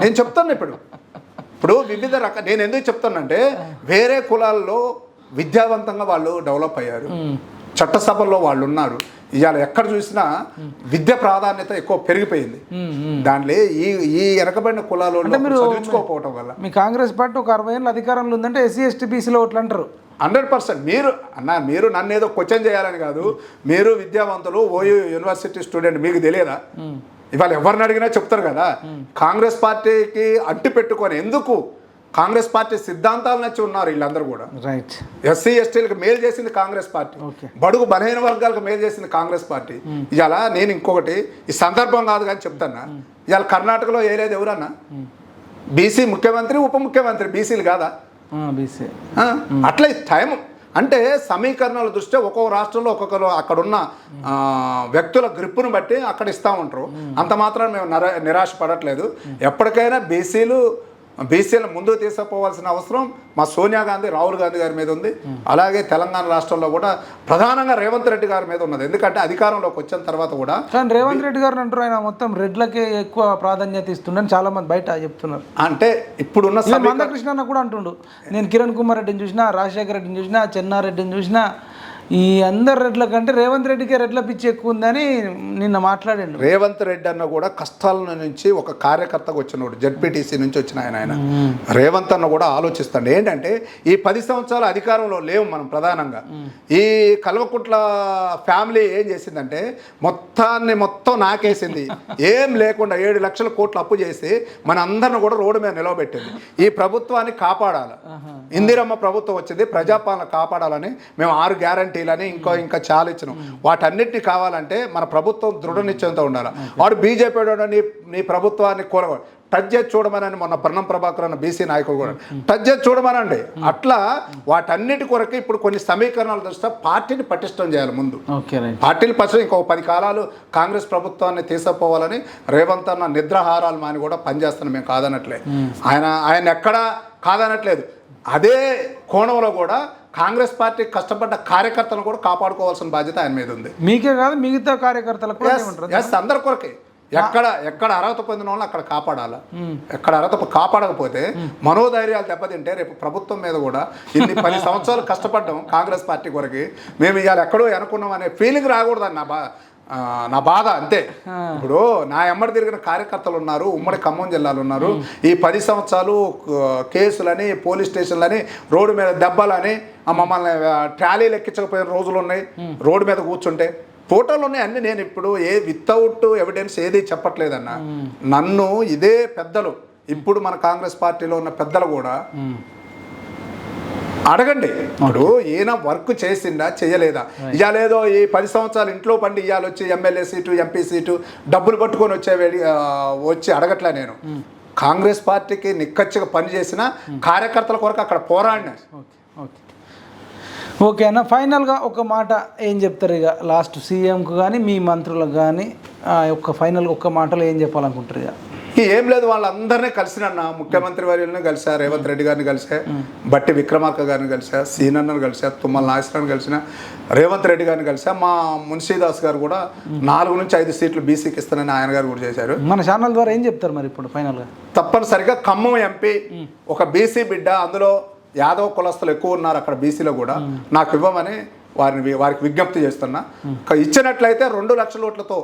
నేను చెప్తాను ఇప్పుడు వివిధ నేను ఎందుకు చెప్తానంటే, వేరే కులాల్లో విద్యావంతంగా వాళ్ళు డెవలప్ అయ్యారు, చట్టసభల్లో వాళ్ళు ఉన్నారు. ఇవాళ ఎక్కడ చూసినా విద్య ప్రాధాన్యత ఎక్కువ పెరిగిపోయింది. దాంట్లో ఈ వెనకబడిన కులాలు చదువుకోకపోవటం వల్ల. మీ కాంగ్రెస్ పార్టీ ఒక 60 ఏళ్ళ అధికారంలో ఉందంటే ఎస్సీ, ఎస్టీ, బీసీలో ఓట్లు అంటారు. 100%. మీరు నన్ను ఏదో క్వశ్చన్ చేయాలని కాదు. మీరు విద్యావంతులు, ఓయూ యూనివర్సిటీ స్టూడెంట్, మీకు తెలియదా? ఇవాళ ఎవరిని అడిగినా చెప్తారు కదా. కాంగ్రెస్ పార్టీకి అంటి పెట్టుకొని ఎందుకు కాంగ్రెస్ పార్టీ సిద్ధాంతాలు నచ్చి ఉన్నారు వీళ్ళందరూ కూడా. ఎస్సీ, ఎస్టీలకు మేలు చేసింది కాంగ్రెస్ పార్టీ, బడుగు బలహీన వర్గాలకు మేలు చేసింది కాంగ్రెస్ పార్టీ. ఇవాళ నేను ఇంకొకటి, ఈ సందర్భం కాదు కానీ చెప్తానా, ఇవాళ కర్ణాటకలో ఏలేదు ఎవరన్నా బీసీ ముఖ్యమంత్రి, ఉప ముఖ్యమంత్రి బీసీలు కాదా? అట్లా టైం అంటే సమీకరణాల దృష్ట్యా ఒక్కొక్క రాష్ట్రంలో ఒక్కొక్కరు అక్కడున్న వ్యక్తుల గ్రిప్పును బట్టి అక్కడ ఇస్తూ ఉంటారు. అంత మాత్రం మేము నిరాశ పడట్లేదు. ఎప్పటికైనా బీసీలను ముందుకు తీసుకుపోవాల్సిన అవసరం మా సోనియా గాంధీ, రాహుల్ గాంధీ గారి మీద ఉంది. అలాగే తెలంగాణ రాష్ట్రంలో కూడా ప్రధానంగా రేవంత్ రెడ్డి గారి మీద ఉన్నది. ఎందుకంటే అధికారంలోకి వచ్చిన తర్వాత కూడా. కానీ రేవంత్ రెడ్డి గారు అంటారు ఆయన మొత్తం రెడ్లకే ఎక్కువ ప్రాధాన్యత ఇస్తుండని చాలా మంది బయట చెప్తున్నారు. అంటే ఇప్పుడున్న మందకృష్ణ కూడా అంటుండు, నేను కిరణ్ కుమార్ రెడ్డిని చూసినా, రాజశేఖర రెడ్డిని చూసినా, చెన్నారెడ్డిని చూసినా, ఈ అందరు రెడ్ల కంటే రేవంత్ రెడ్డికే రెడ్ల పిచ్చి ఎక్కువ ఉందని నిన్న మాట్లాడాడు. రేవంత్ రెడ్డి అన్న కూడా కష్టాల నుంచి ఒక కార్యకర్తగా వచ్చినోడు, జడ్పీటీసీ నుంచి వచ్చిన ఆయన రేవంత్ అన్న కూడా ఆలోచిస్తాడు. ఏంటంటే ఈ 10 సంవత్సరాల అధికారంలో లేవు మనం. ప్రధానంగా ఈ కల్వకుంట్ల ఫ్యామిలీ ఏం చేసిందంటే మొత్తం నాకేసింది. ఏం లేకుండా 7 లక్షల కోట్లు అప్పు చేసి మన అందరిని కూడా రోడ్డు మీద నిలవబెట్టింది. ఈ ప్రభుత్వాన్ని కాపాడాలి. ఇందిరమ్మ ప్రభుత్వం వచ్చింది, ప్రజాపాలన కాపాడాలని మేము 6 గ్యారంటీ లని ఇంకా చాలా ఇచ్చినాం. వాటన్నిటిని కావాలంటే మన ప్రభుత్వం దృఢ నిశ్చయంతో ఉండాలి. వాడు బీజేపీ నీ ప్రభుత్వాన్ని టచ్ చేసి చూడమని మొన్న బ్రహ్మం ప్రభాకర్ అన్న బీసీ నాయకుడు కూడా టచ్ చేసి చూడమనండి. అట్లా వాటన్నిటి కొరకు ఇప్పుడు కొన్ని సమీకరణాల దృష్ట్యా పార్టీని పటిష్టం చేయాలి. ముందు పార్టీని పటిష్టం, ఇంకో 10 కాలాలు కాంగ్రెస్ ప్రభుత్వాన్ని తీసుకుపోవాలని రేవంత్ అన్న నిద్రాహారాలు మాని కూడా పనిచేస్తున్నాం. మేము కాదనట్లే, ఆయన ఎక్కడా కాదనట్లేదు. అదే కోణంలో కూడా కాంగ్రెస్ పార్టీ కష్టపడ్డ కార్యకర్తలను కూడా కాపాడుకోవాల్సిన బాధ్యత ఆయన మీద ఉంది. మీకే కాదు, మిగతా కార్యకర్తలకు అందరి కొరకే. ఎక్కడ అర్హత పొందిన వాళ్ళు అక్కడ కాపాడాలా. ఎక్కడ అర్హత కాపాడకపోతే మనోధైర్యాలు దెబ్బతింటే రేపు ప్రభుత్వం మీద కూడా ఇన్ని 10 సంవత్సరాలు కష్టపడ్డాం కాంగ్రెస్ పార్టీ కొరకి, మేము ఇవాళ ఎక్కడో అనుకున్నాం అనే ఫీలింగ్ రాకూడదని నా బాధ అంతే. ఇప్పుడు నా ఎమ్మడి తిరిగిన కార్యకర్తలు ఉన్నారు, ఉమ్మడి ఖమ్మం జిల్లాలో ఉన్నారు. ఈ 10 సంవత్సరాలు కేసులని, పోలీస్ స్టేషన్లని, రోడ్డు మీద దెబ్బలని, మమ్మల్ని ట్రాలీలు ఎక్కించకపోయిన రోజులు ఉన్నాయి. రోడ్డు మీద కూర్చుంటే ఫోటోలు ఉన్నాయి అన్నీ. నేను ఇప్పుడు వితౌట్ ఎవిడెన్స్ ఏది చెప్పట్లేదన్న. నన్ను ఇదే పెద్దలు, ఇప్పుడు మన కాంగ్రెస్ పార్టీలో ఉన్న పెద్దలు కూడా అడగండి. ఇప్పుడు ఈయన వర్క్ చేసిందా చేయలేదా, ఇయ్యాలేదో ఈ 10 సంవత్సరాలు ఇంట్లో పండి ఇయ్యాలి వచ్చి ఎమ్మెల్యే సీటు, ఎంపీ సీటు డబ్బులు పట్టుకొని వచ్చి అడగట్లే. నేను కాంగ్రెస్ పార్టీకి నిక్కచ్చిగా పనిచేసిన కార్యకర్తల కొరకు అక్కడ పోరాడినా. ఓకే అన్న, ఫైనల్గా ఒక మాట ఏం చెప్తారు ఇక లాస్ట్ సీఎంకు కానీ మీ మంత్రులకు కానీ ఫైనల్గా ఒక్క మాటలో ఏం చెప్పాలనుకుంటారు? ఇక ఏం లేదు, వాళ్ళందరినీ కలిసినన్న. ముఖ్యమంత్రి వర్యులను కలిసా, రేవంత్ రెడ్డి గారిని కలిసా, బట్టి విక్రమార్క గారిని కలిసా, సీనన్నను కలిసా, తుమ్మల నాగేశ్వరరావుని కలిసిన, రేవంత్ రెడ్డి గారిని కలిసా. మా మున్షీదాస్ గారు కూడా 4 నుంచి 5 సీట్లు బీసీకి ఇస్తానని ఆయన గారు కూడా చేశారు. మన ఛానల్ ద్వారా ఏం చెప్తారు మరి ఇప్పుడు ఫైనల్గా? తప్పనిసరిగా ఖమ్మం ఎంపీ ఒక బీసీ బిడ్డ, అందులో యాదవ్ కులస్తులు ఎక్కువ ఉన్నారు అక్కడ బీసీలో కూడా, నాకు ఇవ్వమని వారికి విజ్ఞప్తి చేస్తున్నా. ఇచ్చినట్లయితే 2 లక్షల ఓట్లతో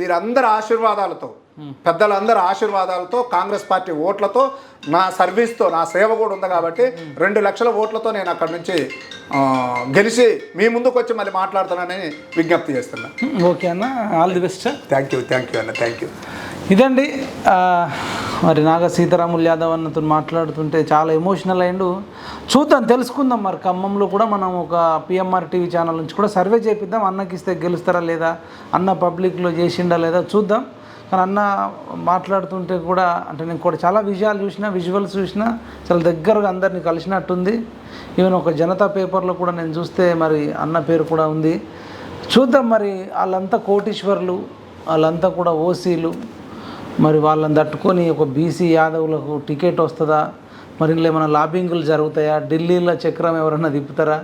వీరందరి ఆశీర్వాదాలతో, పెద్దలందరి ఆశీర్వాదాలతో, కాంగ్రెస్ పార్టీ ఓట్లతో, నా సర్వీస్తో, నా సేవ కూడా ఉంది కాబట్టి 2 లక్షల ఓట్లతో నేను అక్కడ నుంచి గెలిచి మీ ముందుకు వచ్చి మళ్ళీ మాట్లాడుతానని విజ్ఞప్తి చేస్తున్నా. ఓకే అన్న, all the best. Thank you అన్న, థ్యాంక్ యూ. ఇదండి మరి నాగ సీతారాములు యాదవ్ అన్నతో మాట్లాడుతుంటే చాలా ఎమోషనల్ అయ్యిండు. చూద్దాం, తెలుసుకుందాం. మరి ఖమ్మంలో కూడా మనం ఒక పిఎంఆర్ టీవీ ఛానల్ నుంచి కూడా సర్వే చేపిద్దాం. అన్నకి ఇస్తే గెలుస్తారా లేదా, అన్న పబ్లిక్లో చేసిండా లేదా చూద్దాం. కానీ అన్న మాట్లాడుతుంటే కూడా అంటే నేను కూడా చాలా విజువల్స్ చూసినా చాలా దగ్గరగా అందరినీ కలిసినట్టుంది. ఈవెన్ ఒక జనతా పేపర్లో కూడా నేను చూస్తే మరి అన్న పేరు కూడా ఉంది. చూద్దాం మరి వాళ్ళంతా కోటీశ్వర్లు, వాళ్ళంతా కూడా ఓసీలు, మరి వాళ్ళని తట్టుకొని ఒక బీసీ యాదవులకు టికెట్ వస్తుందా, మరి ఇందులో ఏమైనా లాబింగులు జరుగుతాయా, ఢిల్లీలో చక్రం ఎవరన్నా తిప్పుతారా,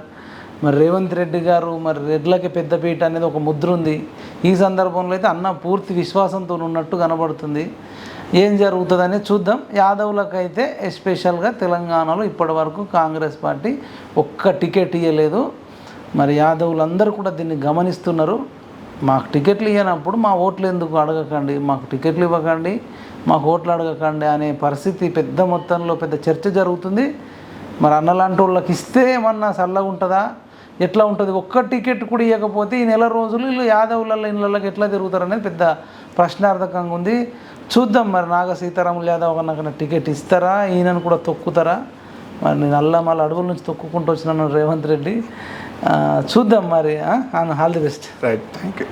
మరి రేవంత్ రెడ్డి గారు మరి రెడ్లకి పెద్దపీట అనేది ఒక ముద్ర ఉంది. ఈ సందర్భంలో అయితే అన్న పూర్తి విశ్వాసంతో ఉన్నట్టు కనబడుతుంది. ఏం జరుగుతుందనే చూద్దాం. యాదవులకైతే ఎస్పెషల్గా తెలంగాణలో ఇప్పటి వరకు కాంగ్రెస్ పార్టీ ఒక్క టికెట్ ఇవ్వలేదు. మరి యాదవులందరూ కూడా దీన్ని గమనిస్తున్నారు. మాకు టికెట్లు ఇవ్వనప్పుడు మా ఓట్లు ఎందుకు అడగకండి, మాకు టికెట్లు ఇవ్వకండి, మాకు ఓట్లు అడగకండి అనే పరిస్థితి పెద్ద మొత్తంలో పెద్ద చర్చ జరుగుతుంది. మరి అన్నలాంటి వాళ్ళకి ఇస్తే ఏమన్నా చల్లగా ఉంటుందా, ఎట్లా ఉంటుంది? ఒక్క టికెట్ కూడా ఇవ్వకపోతే ఈ నెల రోజులు వీళ్ళు యాదవుల ఇళ్ళకి ఎట్లా తిరుగుతారు అనేది పెద్ద ప్రశ్నార్థకంగా ఉంది. చూద్దాం మరి నాగ సీతారాములు యాదవ్ అన్న టికెట్ ఇస్తారా, ఈయనను కూడా తొక్కుతారా? మరి నేను మళ్ళీ అడవుల నుంచి తొక్కుకుంటూ వచ్చినాను రేవంత్ రెడ్డి. చూద్దాం మరి. All the best. Right, thank you.